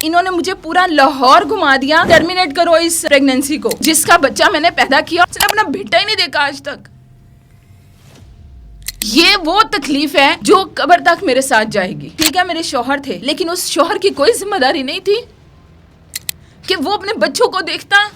इन्होंने मुझे पूरा लाहौर घुमा दिया, टर्मिनेट करो इस प्रेगनेंसी को, जिसका बच्चा मैंने पैदा किया, उसने अपना बेटा ही नहीं देखा आज तक। ये वो तकलीफ है जो कब्र तक मेरे साथ जाएगी। ठीक है, मेरे शौहर थे, लेकिन उस शौहर की कोई जिम्मेदारी नहीं थी कि वो अपने बच्चों को देखता।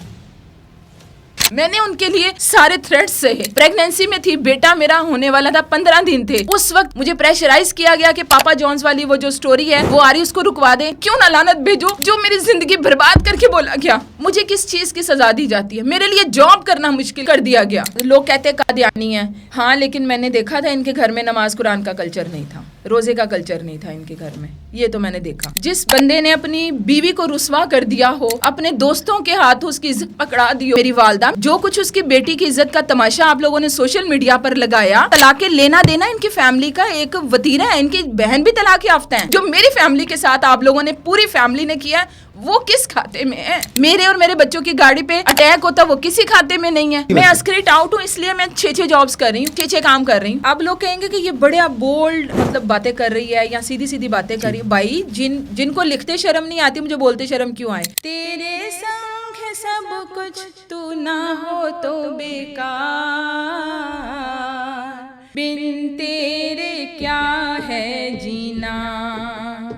मैंने उनके लिए सारे थ्रेट्स सहे। प्रेगनेंसी में थी, बेटा मेरा होने वाला था, 15 दिन थे। उस वक्त मुझे प्रेशराइज किया गया कि पापा जॉन्स वाली वो जो स्टोरी है वो आ रही, उसको रुकवा दें, क्यों ना लानत भेजो जो मेरी जिंदगी बर्बाद करके बोला गया। मुझे किस चीज की सजा दी जाती है? मेरे लिए जॉब करना मुश्किल कर दिया गया। लोग कहते हैं कादियानी है, हाँ, लेकिन मैंने देखा था इनके घर में नमाज कुरान का कल्चर नहीं था, रोजे का कल्चर नहीं था इनके घर में। ये तो मैंने देखा। जिस बंदे ने अपनी बीवी को रुसवा कर दिया हो, अपने दोस्तों के हाथ उसकी इज्जत पकड़ा दी हो, मेरी वालदा, जो कुछ उसकी बेटी की इज्जत का तमाशा आप लोगों ने सोशल मीडिया पर लगाया, तलाके लेना देना इनकी फैमिली का एक वतीरा है। इनकी बहन भी तलाक याफ्ता है। जो मेरी फैमिली के साथ आप लोगों ने, पूरी फैमिली ने किया, वो किस खाते में है? मेरे और मेरे बच्चों की गाड़ी पे अटैक होता, वो किसी खाते में नहीं है। मैं अस्क्रिट आउट हूँ, इसलिए मैं 6 जॉब्स कर रही हूँ, 6 काम कर रही हूँ। आप लोग कहेंगे कि ये बड़े बोल्ड मतलब बातें कर रही है या सीधी सीधी बातें कर रही है। भाई, जिनको लिखते शर्म नहीं आती, मुझे बोलते शर्म क्यों आए? तेरे संग है सब कुछ, तू ना हो तो बेकार, बिन तेरे क्या है जीना।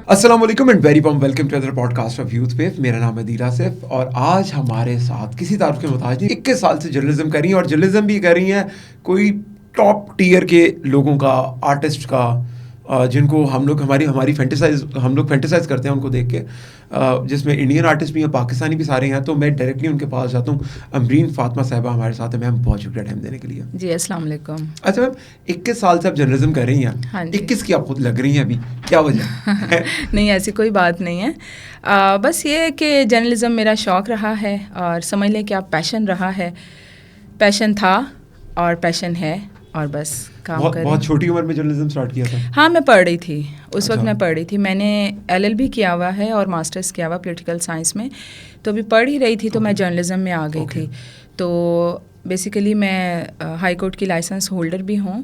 अस्सलाम वालेकुम and very warm welcome to other podcast of Youth Wave. मेरा नाम है दिल आसिफ और आज हमारे साथ किसी तारुफ के मुताज नहीं, 21 साल से जर्नलिज्म कर रही हैं और जर्नलिज्म भी कर रही हैं कोई टॉप टीयर के लोगों का, आर्टिस्ट का, जिनको हम लोग हमारी फैंटेसाइज करते हैं उनको देख के, जिसमें इंडियन आर्टिस्ट भी हैं, पाकिस्तानी भी सारे हैं। तो मैं डायरेक्टली उनके पास जाता हूँ। अमरीन फातिमा साहिबा हमारे साथ है। मैम, बहुत शुक्रिया टाइम देने के लिए। जी, अस्सलाम वालेकुम। अच्छा मैम, 21 साल से आप जर्नलिज्म कर रही हैं। हाँ, 21 की आप खुद लग रही हैं अभी, क्या वजह है? नहीं, ऐसी कोई बात नहीं है। बस ये है कि जर्नलिज्म मेरा शौक़ रहा है और समझ लें कि आप पैशन रहा है, पैशन था और पैशन है, और बस काम कर। बहुत छोटी उम्र में जर्नलिज्म स्टार्ट किया था? हाँ, मैं पढ़ रही थी उस वक्त। अच्छा। मैं पढ़ रही थी। मैंने LLB किया हुआ है और मास्टर्स किया हुआ पॉलिटिकल साइंस में। तो अभी पढ़ ही रही थी तो मैं जर्नलिज्म में आ गई थी। तो बेसिकली मैं हाई कोर्ट की लाइसेंस होल्डर भी हूँ,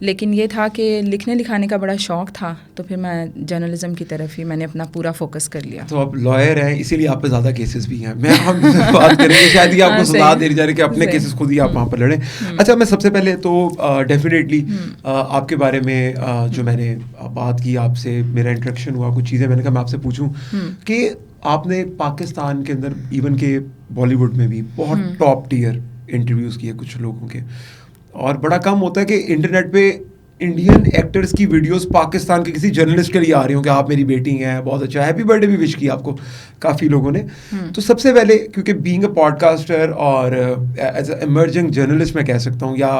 लेकिन ये था कि लिखने लिखाने का बड़ा शौक़ था, तो फिर मैं जर्नलिज्म की तरफ ही मैंने अपना पूरा फोकस कर लिया। तो आप लॉयर हैं, इसीलिए आप पे ज़्यादा केसेस भी हैं। हम बात करेंगे, शायद ही आपको सलाह दे जा रही कि अपने केसेस खुद ही आप वहाँ पर लड़ें। अच्छा, मैं सबसे पहले तो डेफिनेटली आपके बारे में जो मैंने बात की आपसे, मेरा इंट्रैक्शन हुआ, कुछ चीज़ें मैंने कहा मैं आपसे पूछूं कि आपने पाकिस्तान के अंदर, इवन के बॉलीवुड में भी बहुत टॉप टीयर इंटरव्यूज़ किए कुछ लोगों के, और बड़ा कम होता है कि इंटरनेट पे इंडियन एक्टर्स की वीडियोस पाकिस्तान के किसी जर्नलिस्ट के लिए आ रही हूँ कि आप मेरी बेटी हैं, बहुत अच्छा, हैप्पी बर्थडे भी विश किया आपको काफ़ी लोगों ने। तो सबसे पहले, क्योंकि बीइंग अ पॉडकास्टर और एज अ इमर्जिंग जर्नलिस्ट मैं कह सकता हूँ, या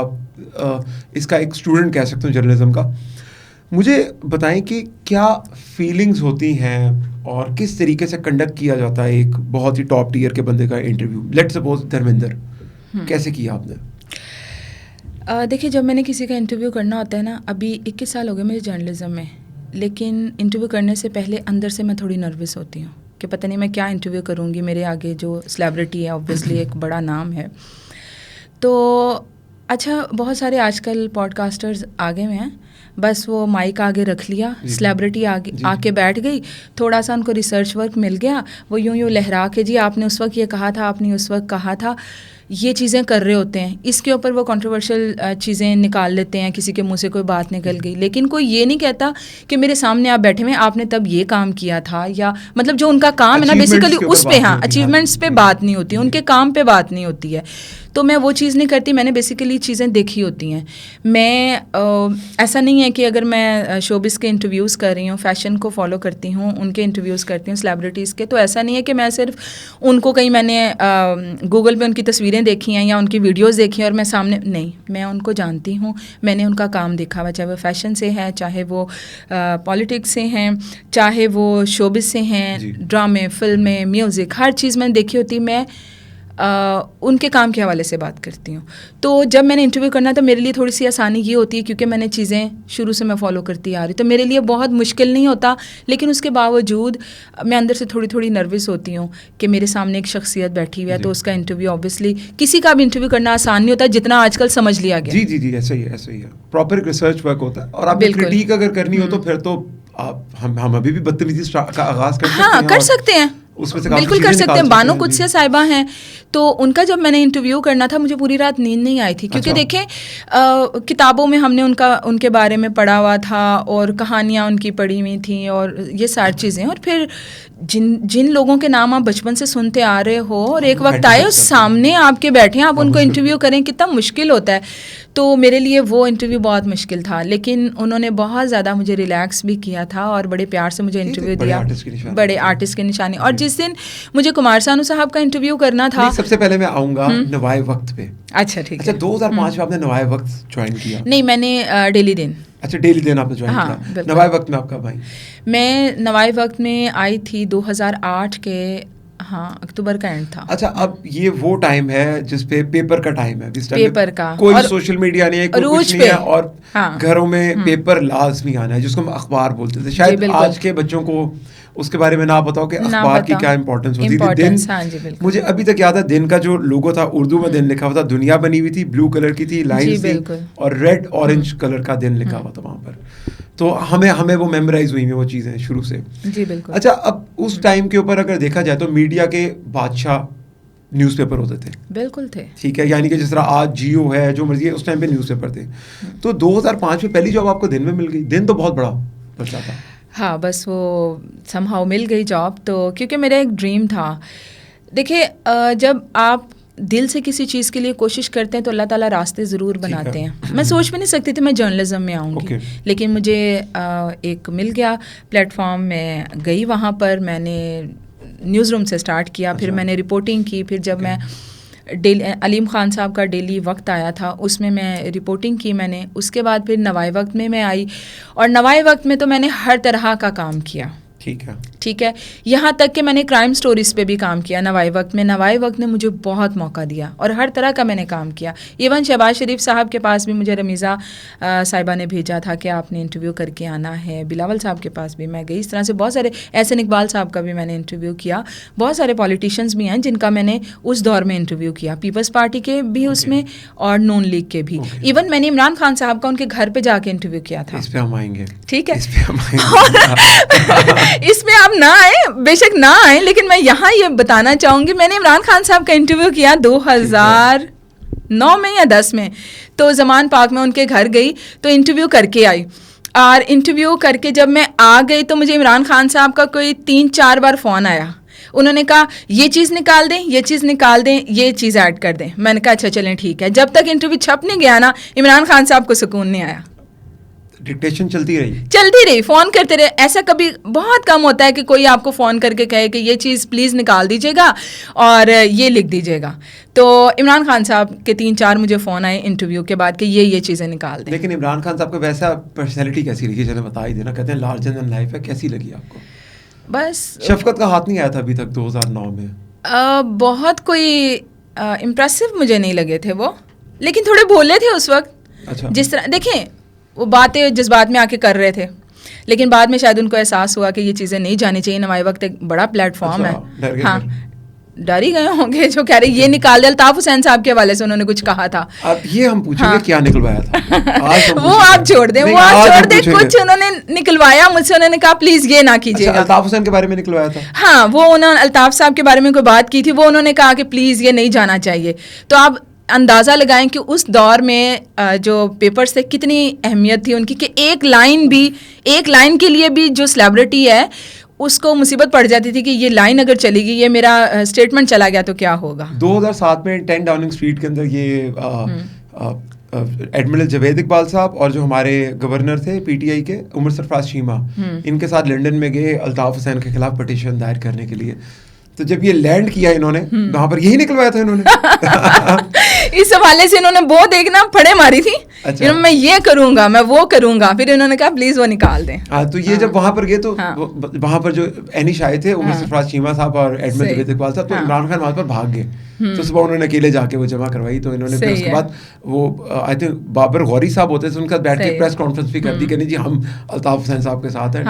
इसका एक स्टूडेंट कह सकता हूँ जर्नलिज्म का, मुझे बताएं कि क्या फीलिंग्स होती हैं और किस तरीके से कंडक्ट किया जाता है एक बहुत ही टॉप टीयर के बंदे का इंटरव्यू। लेट्स सपोज धर्मेंद्र, कैसे किया आपने? देखिए, जब मैंने किसी का इंटरव्यू करना होता है ना, अभी 21 साल हो गए मुझे जर्नलिज्म में, लेकिन इंटरव्यू करने से पहले अंदर से मैं थोड़ी नर्वस होती हूँ कि पता नहीं मैं क्या इंटरव्यू करूँगी। मेरे आगे जो सेलिब्रिटी है, ऑब्वियसली एक बड़ा नाम है। तो अच्छा, बहुत सारे आजकल पॉडकास्टर्स आगे हैं, बस वो माइक आगे रख लिया, सेलिब्रिटी आगे आके बैठ गई, थोड़ा सा उनको रिसर्च वर्क मिल गया, वो यूं लहरा के, जी आपने उस वक्त ये कहा था, आपने उस वक्त कहा था, ये चीज़ें कर रहे होते हैं। इसके ऊपर वो कंट्रोवर्शियल चीज़ें निकाल लेते हैं, किसी के मुंह से कोई बात निकल गई, लेकिन कोई ये नहीं कहता कि मेरे सामने आप बैठे हुए, आपने तब ये काम किया था, या मतलब जो उनका काम है ना, बेसिकली उस पे, हाँ, अचीवमेंट्स पे बात नहीं होती, उनके काम पे बात नहीं होती है। तो मैं वो चीज़ नहीं करती। मैंने बेसिकली चीज़ें देखी होती हैं। मैं ऐसा नहीं है कि अगर मैं शोबिस के इंटरव्यूज़ कर रही हूँ, फैशन को फॉलो करती हूँ, उनके इंटरव्यूज़ करती हूँ, सेलिब्रिटीज़ के, तो ऐसा नहीं है कि मैं सिर्फ उनको कहीं मैंने गूगल पे उनकी तस्वीरें देखी हैं या उनकी वीडियोज़ देखी हैं और मैं सामने, नहीं, मैं उनको जानती हूँ, मैंने उनका काम देखा हुआ, चाहे वो फैशन से है, चाहे वो पॉलिटिक्स से हैं, चाहे वो शोबिस से हैं, ड्रामे, फिल्में, म्यूज़िक, हर चीज़ मैंने देखी होती। मैं उनके काम के हवाले से बात करती हूँ। तो जब मैंने इंटरव्यू करना तो मेरे लिए थोड़ी सी आसानी ये होती है, क्योंकि मैंने चीज़ें शुरू से मैं फॉलो करती आ रही, तो मेरे लिए बहुत मुश्किल नहीं होता। लेकिन उसके बावजूद मैं अंदर से थोड़ी थोड़ी नर्वस होती हूँ कि मेरे सामने एक शख्सियत बैठी हुई है, तो उसका इंटरव्यू, ऑब्वियसली किसी का भी इंटरव्यू करना आसान नहीं होता, जितना आजकल समझ लिया गया। जी, ऐसा ही है। प्रॉपर रिसर्च वर्क होता है, और आप क्रिटिक अगर करनी हो तो फिर तो हम अभी भी बदतमीजी का आगाज कर सकते हैं? हाँ, कर सकते हैं, बिल्कुल कर सकते हैं। बानो कुदसिया साहिबा हैं, तो उनका जब मैंने इंटरव्यू करना था मुझे पूरी रात नींद नहीं आई थी, क्योंकि देखें किताबों में हमने उनके बारे में पढ़ा हुआ था और कहानियाँ उनकी पढ़ी हुई थी और ये सारी चीज़ें, और फिर जिन लोगों के नाम आप बचपन से सुनते आ रहे हो और एक वक्त आए उस सामने आपके बैठे हैं, आप उनको इंटरव्यू करें, कितना मुश्किल होता है। तो मेरे लिए वो इंटरव्यू बहुत मुश्किल था, लेकिन उन्होंने बहुत ज़्यादा मुझे रिलैक्स भी किया था और बड़े प्यार से मुझे इंटरव्यू दिया, बड़े आर्टिस्ट की निशानी। और जिस दिन मुझे कुमार सानू साहब का इंटरव्यू करना था, सबसे पहले मैं आऊँगा नवाए वक्त पे। अच्छा, ठीक है। 2005 में आपने नवाए वक्त ज्वाइन किया? नहीं, मैंने डेली दिन। अच्छा, डेली दिन आपने ज्वाइन किया। नवाए वक्त में आप कब आई? मैं नवाए वक्त में आई थी 2008 के अक्टूबर का एंड था। अच्छा, अब ये वो टाइम है जिसपे पेपर का टाइम है, पेपर का कोई सोशल मीडिया नहीं है, कोई कुछ नहीं है, और घरों में पेपर लाजमी आना है, जिसको हम अखबार बोलते थे। शायद आज के बच्चों को उसके बारे में ना बताओ कि अखबार की क्या इंपॉर्टेंस होती थी। दिन मुझे अभी तक याद है, दिन का जो लोगो था उर्दू में दिन लिखा हुआ था, दुनिया बनी हुई थी, ब्लू कलर की थी, लाइन थी, और रेड ऑरेंज कलर का दिन लिखा हुआ था वहाँ पर। तो हमें वो मेमोराइज हुई हैं वो चीज़ें शुरू से। जी बिल्कुल। अच्छा, अब उस टाइम के ऊपर अगर देखा जाए तो मीडिया के बादशाह न्यूज़पेपर होते थे। बिल्कुल थे। ठीक है, यानी कि जिस तरह आज जियो है, जो मर्जी है, उस टाइम पे न्यूज़पेपर थे। तो 2005 में पहली जॉब आपको दिन में मिल गई। दिन तो बहुत बड़ा बचा था। हाँ, बस वो समहाउ मिल गई जॉब, तो क्योंकि मेरा एक ड्रीम था। देखिए, जब आप दिल से किसी चीज़ के लिए कोशिश करते हैं तो अल्लाह ताला रास्ते ज़रूर बनाते हैं। मैं सोच भी नहीं सकती थी मैं जर्नलिज्म में आऊँगी, लेकिन मुझे एक मिल गया प्लेटफॉर्म। मैं गई वहाँ पर, मैंने न्यूज़ रूम से स्टार्ट किया, फिर मैंने रिपोर्टिंग की, फिर जब मैं अलीम ख़ान साहब का डेली वक्त आया था उसमें मैं रिपोर्टिंग की मैंने। उसके बाद फिर नवाए वक्त में मैं आई, और नवाए वक्त में तो मैंने हर तरह का काम किया। ठीक है, यहाँ तक कि मैंने क्राइम स्टोरीज पे भी काम किया नवाए वक्त में। नवाए वक्त ने मुझे बहुत मौका दिया और हर तरह का मैंने काम किया। इवन शहबाज शरीफ साहब के पास भी मुझे रमीज़ा साहिबा ने भेजा था कि आपने इंटरव्यू करके आना है। बिलावल साहब के पास भी मैं गई। इस तरह से बहुत सारे, एहसन इकबाल साहब का भी मैंने इंटरव्यू किया। बहुत सारे पॉलिटिशियंस भी हैं जिनका मैंने उस दौर में इंटरव्यू किया, पीपल्स पार्टी के भी उसमें और नून लीग के भी। इवन मैंने इमरान खान साहब का उनके घर पर जाके इंटरव्यू किया था। इस पे हम आएंगे। ठीक है, इसमें आप ना आए, बेशक ना आए, लेकिन मैं यहाँ ये बताना चाहूँगी, मैंने इमरान खान साहब का इंटरव्यू किया 2009 में या 10 में। तो ज़मान पार्क में उनके घर गई तो इंटरव्यू करके आई, और इंटरव्यू करके जब मैं आ गई तो मुझे इमरान खान साहब का कोई 3-4 बार फ़ोन आया। उन्होंने कहा ये चीज़ निकाल दें, ये चीज़ निकाल दें, ये चीज़ ऐड कर दें। मैंने कहा अच्छा चलें ठीक है। जब तक इंटरव्यू छप नहीं गया ना, इमरान खान साहब को सुकून नहीं आया। डिक्टेशन चलती रही, फ़ोन करते रहे। ऐसा कभी बहुत कम होता है कि कोई आपको फ़ोन करके कहे कि ये चीज़ प्लीज़ निकाल दीजिएगा और ये लिख दीजिएगा। तो इमरान खान साहब के 3-4 मुझे फ़ोन आए इंटरव्यू के बाद कि ये चीज़ें निकाल दें। लेकिन इमरान खान साहब को वैसा पर्सनैलिटी कैसी लगी, चलो बता ही देना। कहते हैं लार्जर देन लाइफ है, कैसी लगी आपको? बस शफकत का हाथ नहीं आया था अभी तक 2009 में? बहुत कोई इम्प्रेसिव मुझे नहीं लगे थे वो, लेकिन थोड़े भोले थे उस वक्त। अच्छा। जिस तरह देखें वो बातें जज्बात में आके कर रहे थे, लेकिन बाद में शायद उनको एहसास हुआ कि ये चीज़ें नहीं जानी चाहिए। नवाए वक्त एक बड़ा प्लेटफॉर्म है। हाँ, डर ही गए होंगे जो कह रहे ये निकाल दिया। अल्ताफ हुसैन साहब के हवाले से उन्होंने कुछ कहा था। अब ये हम पूछेंगे क्या निकलवाया था? वो आप छोड़ दें, वो आप छोड़ दें। कुछ उन्होंने निकलवाया मुझसे, उन्होंने कहा प्लीज ये ना कीजिएगा। अल्ताफ हुसैन के बारे में निकलवाया था? हाँ, वो उन्होंने अल्ताफ साहब के बारे में कोई बात की थी, वो उन्होंने कहा कि प्लीज ये नहीं जाना चाहिए। तो आप अंदाज़ा लगाएं कि उस दौर में जो पेपर्स थे कितनी अहमियत थी उनकी, कि एक लाइन के लिए भी जो सेलिब्रिटी है उसको मुसीबत पड़ जाती थी कि ये लाइन अगर चली गई, ये मेरा स्टेटमेंट चला गया तो क्या होगा। 2007 में 10 डाउनिंग स्ट्रीट के अंदर ये एडमिरल जवेद इकबाल साहब और जो हमारे गवर्नर थे पीटीआई के उमर सरफराज चीमा, इनके साथ लंदन में गए अल्ताफ हुसैन के खिलाफ पिटीशन दायर करने के लिए। तो जब ये लैंड किया इन्होंने, वहां पर यही निकलवाया था इन्होंने। इस हवाले से इन्होंने वो देखना फड़े मारी थी। अच्छा। मैं ये करूंगा, मैं वो करूंगा, फिर इन्होंने कहा प्लीज वो निकाल दें। हाँ, तो ये जब वहां पर गए तो वहां पर जो एनिश आए थे उमर सरफराज चीमा साहब और एडमिरल जवेद इकबाल साहब, तो इमरान खान वहां पर भाग गए। तो सुबह उन्होंने अकेले जाके वो जमा करवाई। तो इन्होंने फिर उसके बाद वो आई थिंक बाबर गौरी साहब होते थे, उनका बैठ के प्रेस कॉन्फ्रेंस भी कर दी कि नहीं जी हम अल्ताफ हुसैन साहब के साथ हैं।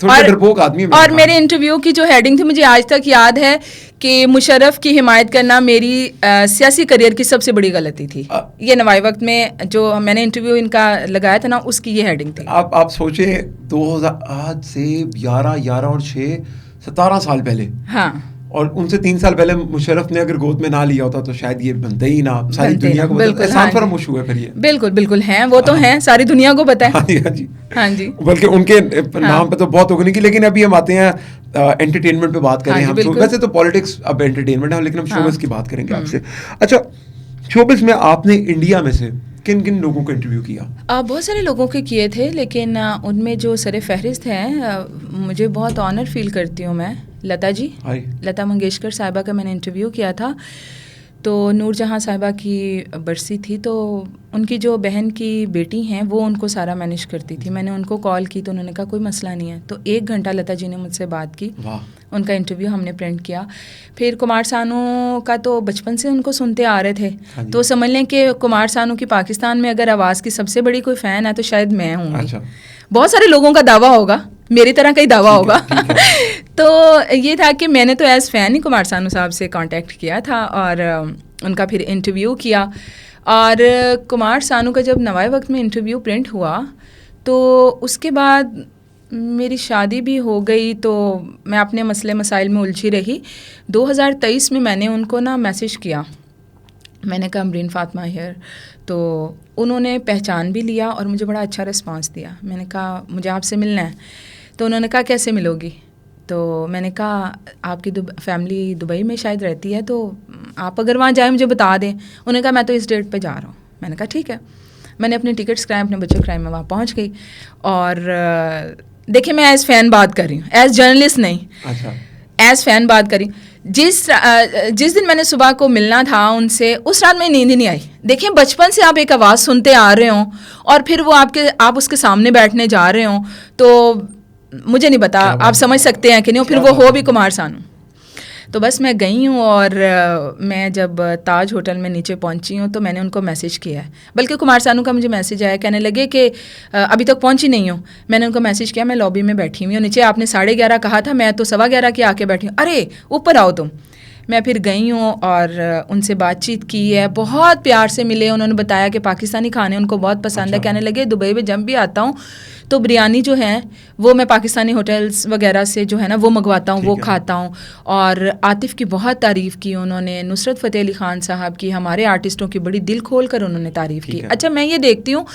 थोड़ा डरपोक आदमी। और मेरे इंटरव्यू की जो हेडिंग थी मुझे आज तक याद है कि मुशर्रफ की हिमायत करना मेरी सियासी करियर की सबसे बड़ी गलती थी। ये नवाई वक्त में जो मैंने इंटरव्यू इनका लगाया था ना, उसकी ये हेडिंग थी। आप सोचे 2000 आज से 11 और 6 17 साल पहले, हाँ, और उनसे 3 साल पहले मुशर्रफ ने अगर गोद में ना लिया होता तो शायद ये बनते ही ना, सारी दुनिया को पता है। एहसान फरामोश हुआ फिर ये। बिल्कुल बिल्कुल हैं, वो तो हैं, सारी दुनिया को पता है। हाँ जी, हाँ जी, बल्कि उनके नाम पे तो बहुत होगी की। लेकिन अभी हम आते हैं एंटरटेनमेंट पे बात करें। हम वैसे तो पॉलिटिक्स अब एंटरटेनमेंट है, लेकिन हम शोबिज़ की बात करेंगे आपसे। अच्छा, शोबिज़ में आपने इंडिया में से किन किन लोगों को इंटरव्यू किया? बहुत सारे लोगों के किए थे, लेकिन उनमें जो सरे फहरिस्त हैं, मुझे बहुत ऑनर फील करती हूँ मैं, लता जी, लता मंगेशकर साहिबा का मैंने इंटरव्यू किया था। तो नूरजहाँ साहिबा की बरसी थी, तो उनकी जो बहन की बेटी हैं वो उनको सारा मैनेज करती थी। मैंने उनको कॉल की तो उन्होंने कहा कोई मसला नहीं है। तो 1 घंटा लता जी ने मुझसे बात की, उनका इंटरव्यू हमने प्रिंट किया। फिर कुमार सानू का तो बचपन से उनको सुनते आ रहे थे, तो समझ लें कि कुमार सानू की पाकिस्तान में अगर आवाज़ की सबसे बड़ी कोई फ़ैन है तो शायद मैं हूँ। अच्छा। बहुत सारे लोगों का दावा होगा, मेरी तरह का ही दावा होगा। तो ये था कि मैंने तो एज़ फ़ैन ही कुमार सानू साहब से कांटेक्ट किया था और उनका फिर इंटरव्यू किया। और कुमार सानू का जब नवाई वक्त में इंटरव्यू प्रिंट हुआ तो उसके बाद मेरी शादी भी हो गई, तो मैं अपने मसले मसाइल में उलझी रही। 2023 में मैंने उनको ना मैसेज किया, मैंने कहा अमरीन फ़ातिमा हियर, तो उन्होंने पहचान भी लिया और मुझे बड़ा अच्छा रिस्पांस दिया। मैंने कहा मुझे आपसे मिलना है, तो उन्होंने कहा कैसे मिलोगी? तो मैंने कहा आपकी फैमिली दुबई में शायद रहती है, तो आप अगर वहाँ जाए मुझे बता दें। उन्होंने कहा मैं तो इस डेट पे जा रहा हूँ। मैंने कहा ठीक है। मैंने अपने टिकट्स कराए, अपने बच्चे कराए, मैं वहाँ पहुँच गई। और देखिए मैं एज़ फ़ैन बात कर रही हूँ, एज़ जर्नलिस्ट नहीं। अच्छा। एज़ फ़ैन बात करी। जिस दिन मैंने सुबह को मिलना था उनसे, उस रात में नींद ही नहीं आई। देखिए बचपन से आप एक आवाज़ सुनते आ रहे हो और फिर वो आप उसके सामने बैठने जा रहे हो, तो मुझे नहीं पता आप समझ सकते हैं कि नहीं। फिर वो हो भी कुमार सानू। तो बस मैं गई हूँ और मैं जब ताज होटल में नीचे पहुँची हूँ तो मैंने उनको मैसेज किया है। बल्कि कुमार सानू का मुझे मैसेज आया, कहने लगे कि अभी तक पहुँची नहीं हूँ। मैंने उनको मैसेज किया मैं लॉबी में बैठी हुई हूँ, नीचे आपने 11:30 कहा था, मैं तो 11:15 की आके बैठी हूँ। अरे ऊपर आओ तुम। मैं फिर गई हूँ और उनसे बातचीत की है, बहुत प्यार से मिले। उन्होंने बताया कि पाकिस्तानी खाने उनको बहुत पसंद है। कहने लगे दुबई में जब भी आता हूँ तो बिरयानी जो है वो मैं पाकिस्तानी होटल्स वगैरह से जो है ना वो मंगवाता हूँ, वो खाता हूँ। और आतिफ़ की बहुत तारीफ़ की उन्होंने, नुसरत फ़तेह अली ख़ान साहब की, हमारे आर्टिस्टों की बड़ी दिल खोल कर उन्होंने तारीफ़ की। अच्छा, मैं ये देखती हूँ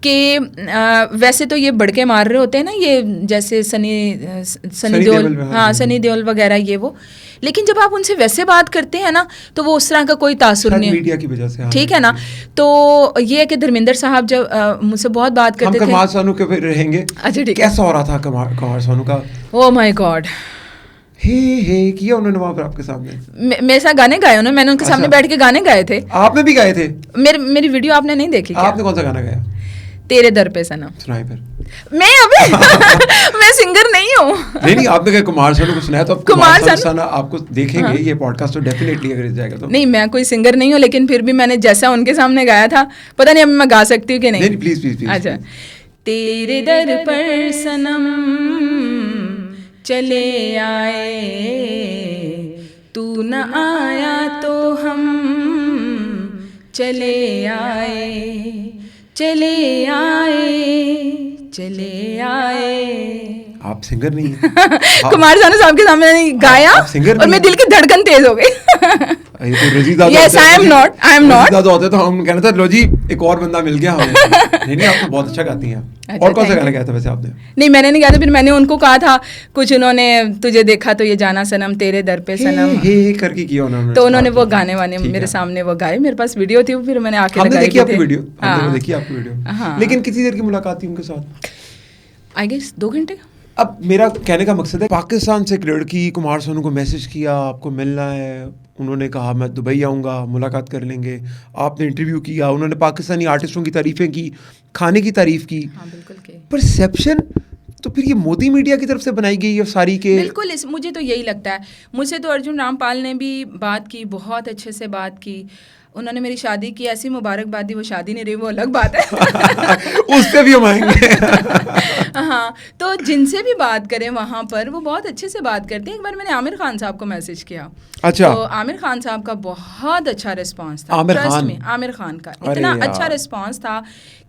कि वैसे तो ये बड़के मार रहे होते हैं ना, ये जैसे सनी देओल, हाँ सनी देओल वगैरह ये वो, लेकिन जब आप उनसे वैसे बात करते हैं ना तो वो उस तरह का कोई तासुर नहीं, मीडिया की वजह से, ठीक है ना। तो ये है कि धर्मेंद्र साहब जब मुझसे बहुत बात करते थे, कुमार सानू के फिर रहेंगे। अच्छा ठीक है, कैसा हो रहा था कुमार सानू का? ओह माय गॉड, हे किया उन्होंने वहाँ पर आपके सामने? मेरे साथ गाने गाए उन्होंने, मैंने उनके सामने बैठ के गाने गाए थे। आपने भी गाए थे? मेरी वीडियो आपने नहीं देखी? आपने कौन सा गाना गाया? तेरे दर पे सनम। सुनाए फिर। मैं अभी मैं सिंगर नहीं हूँ। नहीं आपने कहा कुमार सानू को सुनाया, तो कुमार सानू आपको देखेंगे। हाँ। ये पॉडकास्ट तो डेफिनेटली अगर जाएगा तो। नहीं मैं कोई सिंगर नहीं हूँ, लेकिन फिर भी मैंने जैसा उनके सामने गाया था, पता नहीं अब मैं गा सकती हूँ कि नहीं। नहीं प्लीज। अच्छा, तेरे दर पर सनम चले आए, तू न आया तो हम चले आए, चले आए। आप सिंगर नहीं हैं। कुमार सानू साहब के सामने गाया और मेरे दिल की धड़कन तेज हो गई। Yes, I am not. होते तो हम कहना था लो जी एक और बंदा मिल गया हमें। नहीं आप तो बहुत अच्छा गाती हैं। अच्छा, और कौन सा गाना गाया था वैसे आपने? नहीं मैंने नहीं गाया था, फिर मैंने उनको कहा था कुछ, उन्होंने तुझे देखा तो ये जाना सनम, तेरे दर पे सनम हे करके किया उन्होंने, तो उन्होंने वो गाने वाने मेरे सामने वो गाए। मेरे पास वीडियो थी, फिर मैंने आके लगाई। हमने देखी आपकी वीडियो, लेकिन कितनी देर की मुलाकात थी उनके साथ? आई गेस 2 घंटे। अब मेरा कहने का मकसद है, पाकिस्तान से एक लड़की कुमार सानू को मैसेज किया आपको मिलना है, उन्होंने कहा मैं दुबई आऊँगा, मुलाकात कर लेंगे, आपने इंटरव्यू किया, उन्होंने पाकिस्तानी आर्टिस्टों की तारीफ़ें की, खाने की तारीफ़ की। हाँ बिल्कुल की। परसेप्शन तो फिर ये मोदी मीडिया की तरफ से बनाई गई है सारी के। बिल्कुल, मुझे तो यही लगता है। मुझसे तो अर्जुन रामपाल ने भी बात की, बहुत अच्छे से बात की, उन्होंने मेरी शादी की, ऐसी मुबारकबाद दी, वो शादी नहीं रही, वो अलग बात है। उससे भी हम आएंगे। हाँ, तो जिनसे भी बात करें वहाँ पर वो बहुत अच्छे से बात करते हैं। एक बार मैंने आमिर खान साहब को मैसेज किया, अच्छा, तो आमिर खान साहब का बहुत अच्छा रिस्पांस था। आमिर ट्रस्ट खान, में आमिर खान का इतना अच्छा रिस्पांस था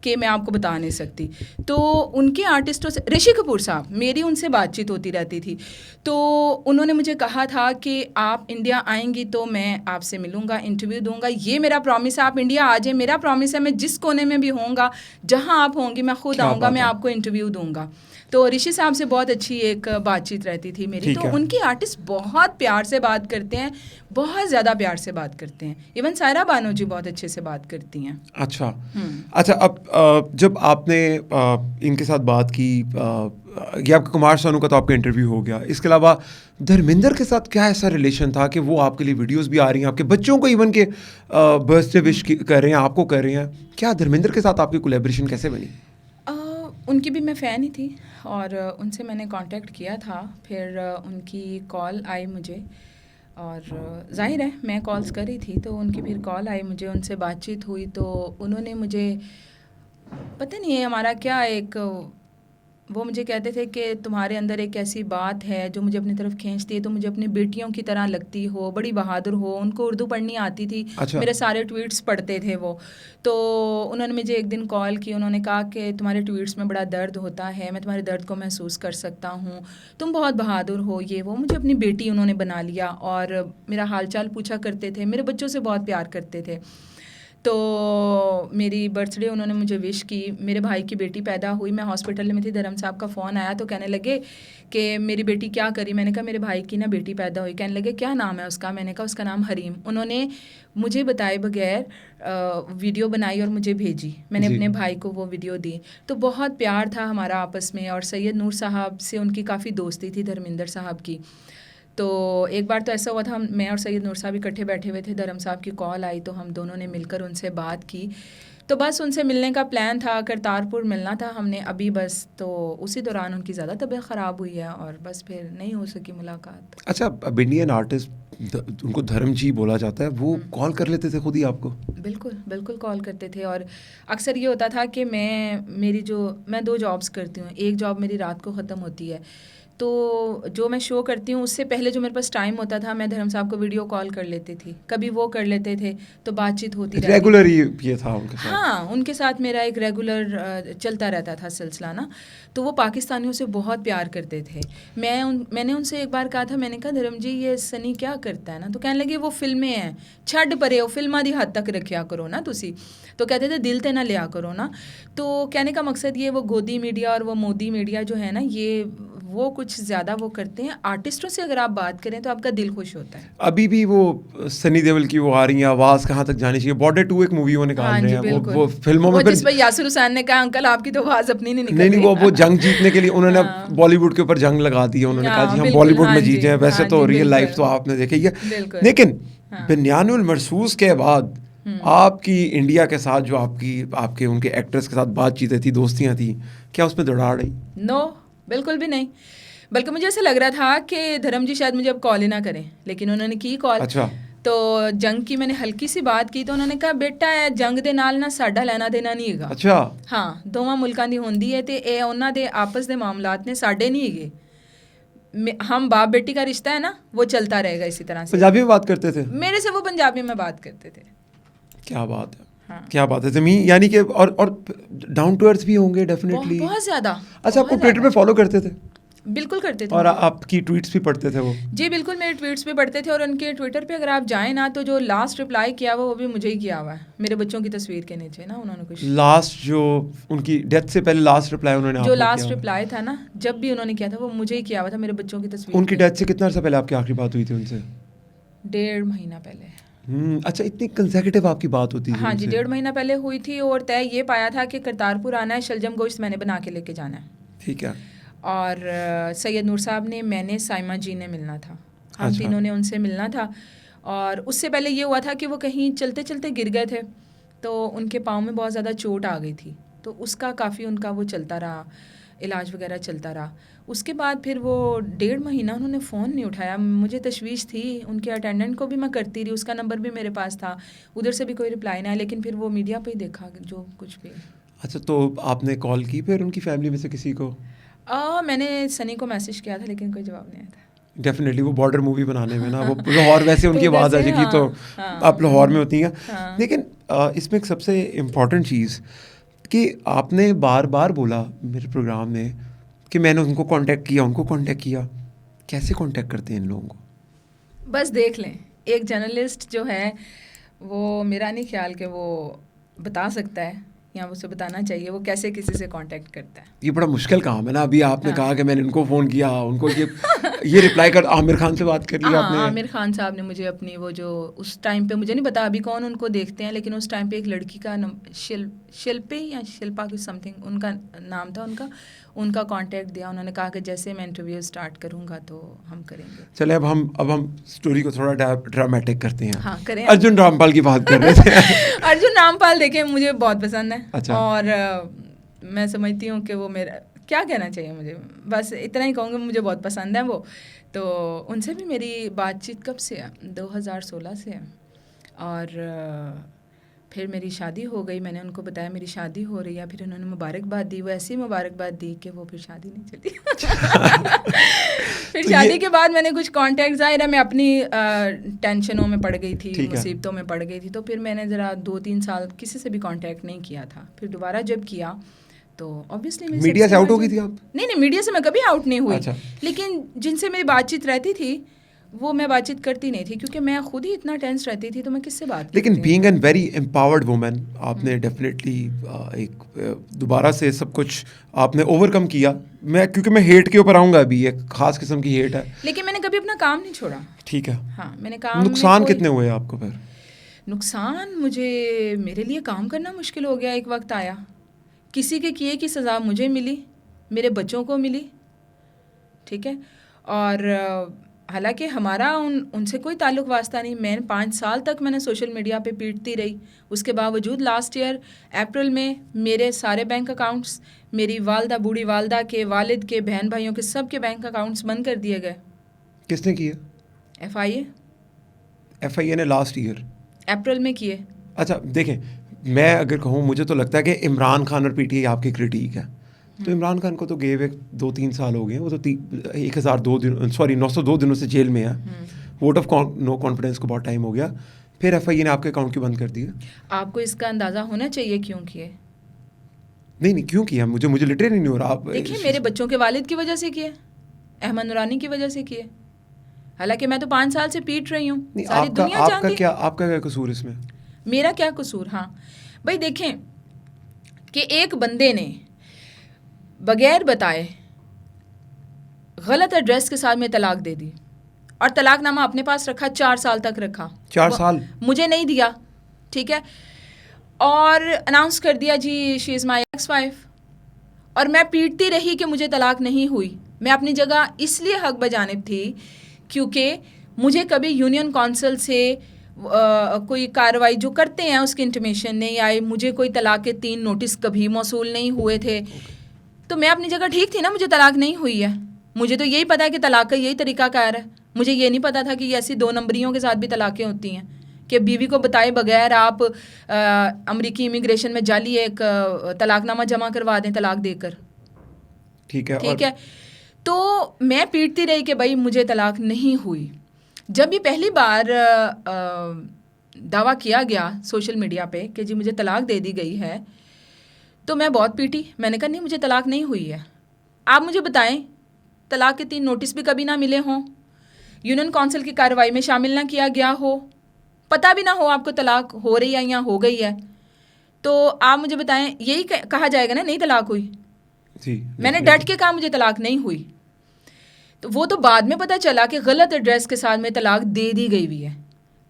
कि मैं आपको बता नहीं सकती। तो उनके आर्टिस्टों से, ऋषि कपूर साहब, मेरी उनसे बातचीत होती रहती थी, तो उन्होंने मुझे कहा था कि आप इंडिया आएंगी तो मैं आपसे मिलूंगा, इंटरव्यू दूंगा, ये मेरा प्रॉमिस है, आप इंडिया आ जाए, मेरा प्रॉमिस है, मैं जिस कोने में भी होऊंगा, जहां आप होंगी, मैं खुद आऊँगा, मैं आपको इंटरव्यू दूंगा। तो ऋषि साहब से बहुत अच्छी एक बातचीत रहती थी मेरी। तो उनके आर्टिस्ट बहुत प्यार से बात करते हैं, बहुत ज़्यादा प्यार से बात करते हैं। इवन सायरा बानो जी बहुत अच्छे से बात करती हैं। अच्छा, अच्छा, अब जब आपने इनके साथ बात की, ये आपका कुमार सानू का तो आपका इंटरव्यू हो गया, इसके अलावा धर्मेंद्र के साथ क्या ऐसा रिलेशन था कि वो आपके लिए वीडियोस भी आ रही हैं, आपके बच्चों को इवन के बर्थडे विश कर रहे हैं, आपको कर रहे हैं, क्या धर्मेंद्र के साथ आपकी कोलैबोरेशन कैसे बनी? उनकी भी मैं फ़ैन ही थी और उनसे मैंने कांटेक्ट किया था, फिर उनकी कॉल आई मुझे, और जाहिर है मैं कॉल्स कर रही थी, तो उनकी फिर कॉल आई मुझे, उनसे बातचीत हुई, तो उन्होंने मुझे, पता नहीं है हमारा क्या, एक वो मुझे कहते थे कि तुम्हारे अंदर एक ऐसी बात है जो मुझे अपनी तरफ खींचती है, तो मुझे अपनी बेटियों की तरह लगती हो, बड़ी बहादुर हो। उनको उर्दू पढ़नी आती थी। अच्छा। मेरे सारे ट्वीट्स पढ़ते थे वो। तो उन्होंने मुझे एक दिन कॉल की, उन्होंने कहा कि तुम्हारे ट्वीट्स में बड़ा दर्द होता है, मैं तुम्हारे दर्द को महसूस कर सकता हूँ, तुम बहुत बहादुर हो, ये वो। मुझे अपनी बेटी उन्होंने बना लिया और मेरा हाल चाल पूछा करते थे, मेरे बच्चों से बहुत प्यार करते थे। तो मेरी बर्थडे उन्होंने मुझे विश की, मेरे भाई की बेटी पैदा हुई, मैं हॉस्पिटल में थी, धर्म साहब का फ़ोन आया, तो कहने लगे कि मेरी बेटी क्या करी। मैंने कहा मेरे भाई की ना बेटी पैदा हुई। कहने लगे क्या नाम है उसका। मैंने कहा उसका नाम हरीम। उन्होंने मुझे बताए बगैर वीडियो बनाई और मुझे भेजी, मैंने अपने भाई को वो वीडियो दी। तो बहुत प्यार था हमारा आपस में। और सैयद नूर साहब से उनकी काफ़ी दोस्ती थी, धर्मेंद्र साहब की। तो एक बार तो ऐसा हुआ था, मैं और सैयद नूर साहब इकट्ठे बैठे हुए थे, धर्म साहब की कॉल आई, तो हम दोनों ने मिलकर उनसे बात की। तो बस उनसे मिलने का प्लान था, करतारपुर मिलना था हमने अभी बस। तो उसी दौरान उनकी ज़्यादा तबीयत ख़राब हुई है और बस फिर नहीं हो सकी मुलाकात। अच्छा, अब इंडियन आर्टिस्ट, उनको धर्म जी बोला जाता है, वो कॉल कर लेते थे खुद ही आपको? बिल्कुल बिल्कुल कॉल करते थे। और अक्सर ये होता था कि मैं 2 जॉब्स करती हूँ। एक जॉब मेरी रात को ख़त्म होती है, तो जो मैं शो करती हूँ उससे पहले जो मेरे पास टाइम होता था, मैं धर्म साहब को वीडियो कॉल कर लेती थी, कभी वो कर लेते थे, तो बातचीत होती रहती। रेगुलर ये था उनके साथ? हाँ, उनके साथ मेरा एक रेगुलर चलता रहता था सिलसिला ना। तो वो पाकिस्तानियों से बहुत प्यार करते थे। मैंने उनसे एक बार कहा था, मैंने कहा धर्म जी ये सनी क्या करता है ना। तो कहने लगे वो फिल्में हैं, छड़ परे हो, फिल्मां दी हद तक रखा करो ना तुसी। तो कहते थे दिल ते ना लिया करो ना। तो कहने का मकसद ये, वो गोदी मीडिया और वो मोदी मीडिया जो है ना, ये वो कुछ ज़्यादा वो करते हैं। आर्टिस्टों से अगर आप बात करें तो आपका दिल खुश होता है। अभी भी वो सनी देओल की वो आ रही है, आवाज़ कहाँ तक जानी चाहिए, बॉर्डर 2 एक मूवी वो निकाल रहे हैं, वो फिल्मों में जिस पर यासिर हुसैन ने कहा अंकल आपकी तो आवाज़ अपनी नहीं निकल रही। नहीं, वो जंग जीतने के लिए उन्होंने बॉलीवुड के ऊपर जंग लगा दी है। उन्होंने कहा जी हम बॉलीवुड में जीते हैं। वैसे तो रियल लाइफ तो आपने देखी है, लेकिन बिन्यानुल मरसूस के बाद आपकी इंडिया के साथ जो आपके उनके एक्टर्स के साथ बातचीतें थी, दोस्तियां थी, क्या उसमें दरार आई? नो, बिल्कुल भी नहीं। बल्कि मुझे ऐसा लग रहा था कि धर्म जी शायद मुझे अब कॉल ही ना करें, लेकिन उन्होंने की कॉल। अच्छा। तो जंग की मैंने हल्की सी बात की, तो उन्होंने कहा बेटा जंग दे नाल ना साडा लेना देना नहीं हैगा। अच्छा। हाँ, दोवां मुल्कां दी होंदी है, ते ए उन्हां दे आपस दे मामलात ने साडे नहीं हैगे। हम बाप बेटी का रिश्ता है ना, वो चलता रहेगा इसी तरह से। पंजाबी में बात करते थे? मेरे से वो पंजाबी में बात करते थे। क्या बात है। हाँ। क्या बात है ज़मीन, यानी कि और डाउन टू अर्थ भी होंगे डेफिनेटली। बहुत ज़्यादा। अच्छा, आपको ट्विटर पे फॉलो करते थे? बिल्कुल करते थे। और आपकी ट्वीट्स भी पढ़ते थे वो? जी बिल्कुल, मेरे ट्वीट्स भी पढ़ते थे। और उनके ट्विटर पे अगर आप जाएं ना, तो जो लास्ट रिप्लाई किया वो भी मुझे ही किया हुआ है, मेरे बच्चों की तस्वीर के नीचे ना। उन्होंने कुछ लास्ट जो उनकी डेथ से पहले लास्ट रिप्लाई उन्होंने जो लास्ट रिप्लाई था ना, जब भी उन्होंने किया था वो मुझे ही किया हुआ था, मेरे बच्चों की तस्वीर। उनकी डेथ से कितना अर्सा पहले आपकी आखिरी बात हुई थी उनसे? 1.5 महीना पहले। अच्छा, इतनी कंसेक्यूटिव आपकी बात होती थी? हाँ जी, 1.5 महीना पहले हुई थी। और तय ये पाया था कि करतारपुर आना है, शलजम गोश्त मैंने बना के लेके जाना है। ठीक है। और सैयद नूर साहब ने, मैंने, साइमा जी ने मिलना था। हम तीनों ने उनसे मिलना था। और उससे पहले ये हुआ था कि वो कहीं चलते चलते गिर गए थे, तो उनके पाँव में बहुत ज़्यादा चोट आ गई थी, तो उसका काफ़ी उनका वो चलता रहा। इलाज वगैरह चलता रहा। उसके बाद फिर वो 1.5 महीना उन्होंने फ़ोन नहीं उठाया। मुझे तशवीश थी, उनके अटेंडेंट को भी मैं करती रही, उसका नंबर भी मेरे पास था, उधर से भी कोई रिप्लाई ना आया। लेकिन फिर वो मीडिया पे ही देखा जो कुछ भी। अच्छा, तो आपने कॉल की फिर उनकी फैमिली में से किसी को? मैंने सनी को मैसेज किया था लेकिन कोई जवाब नहीं आया था। डेफिनेटली वो बॉर्डर मूवी बनाने में ना वो लाहौर वैसे उनकी तो आवाज़ आ वैसे जाएगी, तो हाँ, आप लाहौर में होती हैं। हाँ। लेकिन इसमें एक सबसे इम्पॉर्टेंट चीज़ कि आपने बार बार बोला मेरे प्रोग्राम में कि मैंने उनको कांटेक्ट किया। कैसे कांटेक्ट करते हैं इन लोगों को? बस देख लें, एक जर्नलिस्ट जो है वो, मेरा नहीं ख्याल कि वो बता सकता है या उसे बताना चाहिए वो कैसे किसी से कांटेक्ट करता है। ये बड़ा मुश्किल काम है ना। अभी आपने हाँ। कहा कि मैंने इनको फ़ोन किया, उनको ये रिप्लाई कर, आमिर खान से बात कर ली आपने? आमिर खान साहब ने मुझे अपनी वो जो उस टाइम पे, मुझे नहीं पता अभी कौन उनको देखते हैं, लेकिन उस टाइम पे एक लड़की का शिल्पी या शिल्पा की समथिंग उनका नाम था, उनका कांटेक्ट दिया। उन्होंने कहा कि जैसे मैं इंटरव्यू स्टार्ट करूंगा तो हम करेंगे। चले अब हम स्टोरी को थोड़ा ड्रामेटिक करते हैं। हाँ, करें। अर्जुन रामपाल की बात कर रहे थे। अर्जुन रामपाल देखें, मुझे बहुत पसंद है। अच्छा। और मैं समझती हूँ कि वो मेरा, क्या कहना चाहिए मुझे, बस इतना ही कहूँगी, मुझे बहुत पसंद है वो। तो उनसे भी मेरी बातचीत कब से है, 2016 से है। और फिर मेरी शादी हो गई, मैंने उनको बताया मेरी शादी हो रही है, फिर उन्होंने मुबारकबाद दी। वो ऐसी मुबारकबाद दी कि वो फिर शादी नहीं चली। फिर शादी के बाद मैंने कुछ कांटेक्ट, ज़ाहिर है मैं अपनी टेंशनों में पड़ गई थी, मुसीबतों में पड़ गई थी, तो फिर मैंने ज़रा 2-3 साल किसी से भी कांटेक्ट नहीं किया था। फिर दोबारा जब किया तो ऑब्वियसली मीडिया से आउट हो गई थी आप? नहीं, मीडिया से मैं कभी आउट नहीं हुई। अच्छा। लेकिन जिनसे मेरी बातचीत रहती थी वो मैं बातचीत करती नहीं थी, क्योंकि मैं खुद ही इतना टेंस रहती थी, तो मैं किससे बात करती। लेकिन being an very empowered woman, आपने डेफिनेटली एक दोबारा से सब कुछ आपने ओवरकम किया। क्योंकि मैं हेट के ऊपर आऊँगा अभी, एक खास किस्म की हेट है, लेकिन मैंने कभी अपना काम नहीं छोड़ा। ठीक है। हाँ, मैंने काम। नुकसान कितने हुए आपको फिर? नुकसान, मेरे लिए काम करना मुश्किल हो गया। एक वक्त आया, किसी के किए की सज़ा मुझे मिली, मेरे बच्चों को मिली, ठीक है। और हालांकि हमारा उनसे कोई ताल्लुक़ वास्ता नहीं। मैं 5 साल तक मैंने सोशल मीडिया पे पीटती रही। उसके बावजूद लास्ट ईयर अप्रैल में मेरे सारे बैंक अकाउंट्स, मेरी वालदा, बूढ़ी वालदा के, वालिद के, बहन भाइयों के, सब के बैंक अकाउंट्स बंद कर दिए गए। किसने किए? FIA ने लास्ट ईयर अप्रैल में किए। अच्छा, देखें, मैं अगर कहूँ, मुझे तो लगता है कि इमरान खान और PTI आपकी क्रिटिक है। तो इमरान खान को तो गए हुए 2-3 साल हो गए, वो तो 902 दिनों से जेल में है। वोट ऑफ नो कॉन्फिडेंस को बहुत टाइम हो गया। फिर FIA ने आपके अकाउंट क्यों बंद कर दिया? आपको इसका अंदाज़ा होना चाहिए क्यों किए। नहीं, क्यों किया? मुझे लिटरली नहीं हो रहा। देखिए, मेरे बच्चों के वालिद की वजह से किए, अहमद नूरानी की वजह से किए। हालांकि मैं तो 5 साल से पीट रही हूँ, सारी दुनिया जानती है। आपका क्या कसूर इसमें? मेरा क्या कसूर? हाँ भाई, देखें कि एक बंदे ने बगैर बताए गलत एड्रेस के साथ में तलाक दे दी, और तलाकनामा अपने पास रखा, 4 साल तक रखा। 4 साल मुझे नहीं दिया, ठीक है। और अनाउंस कर दिया जी she is my ex wife. और मैं पीटती रही कि मुझे तलाक नहीं हुई। मैं अपनी जगह इसलिए हक बजानिब थी क्योंकि मुझे कभी यूनियन काउंसिल से कोई कार्रवाई जो करते हैं उसकी इंटीमेशन नहीं आई। मुझे कोई तलाक के 3 नोटिस कभी मौसूल नहीं हुए थे। तो मैं अपनी जगह ठीक थी ना, मुझे तलाक नहीं हुई है। मुझे तो यही पता है कि तलाक का यही तरीका कार है। मुझे ये नहीं पता था कि ऐसी 2 नंबरियों के साथ भी तलाक़ें होती हैं कि बीवी को बताए बगैर आप अमेरिकी इमिग्रेशन में जाली एक तलाकनामा जमा करवा दें तलाक देकर, ठीक है। ठीक है। तो मैं पीटती रही कि भाई मुझे तलाक नहीं हुई। जब ये पहली बार दावा किया गया सोशल मीडिया पे कि जी मुझे तलाक दे दी गई है, तो मैं बहुत पीटी। मैंने कहा नहीं, मुझे तलाक नहीं हुई है। आप मुझे बताएं, तलाक के 3 नोटिस भी कभी ना मिले हों, यूनियन काउंसिल की कार्रवाई में शामिल ना किया गया हो, पता भी ना हो आपको तलाक हो रही है या हो गई है, तो आप मुझे बताएं, यही कहा जाएगा ना नहीं तलाक हुई। मैंने डट के कहा मुझे तलाक नहीं हुई। तो वो तो बाद में पता चला कि गलत एड्रेस के साथ में तलाक दे दी गई हुई है।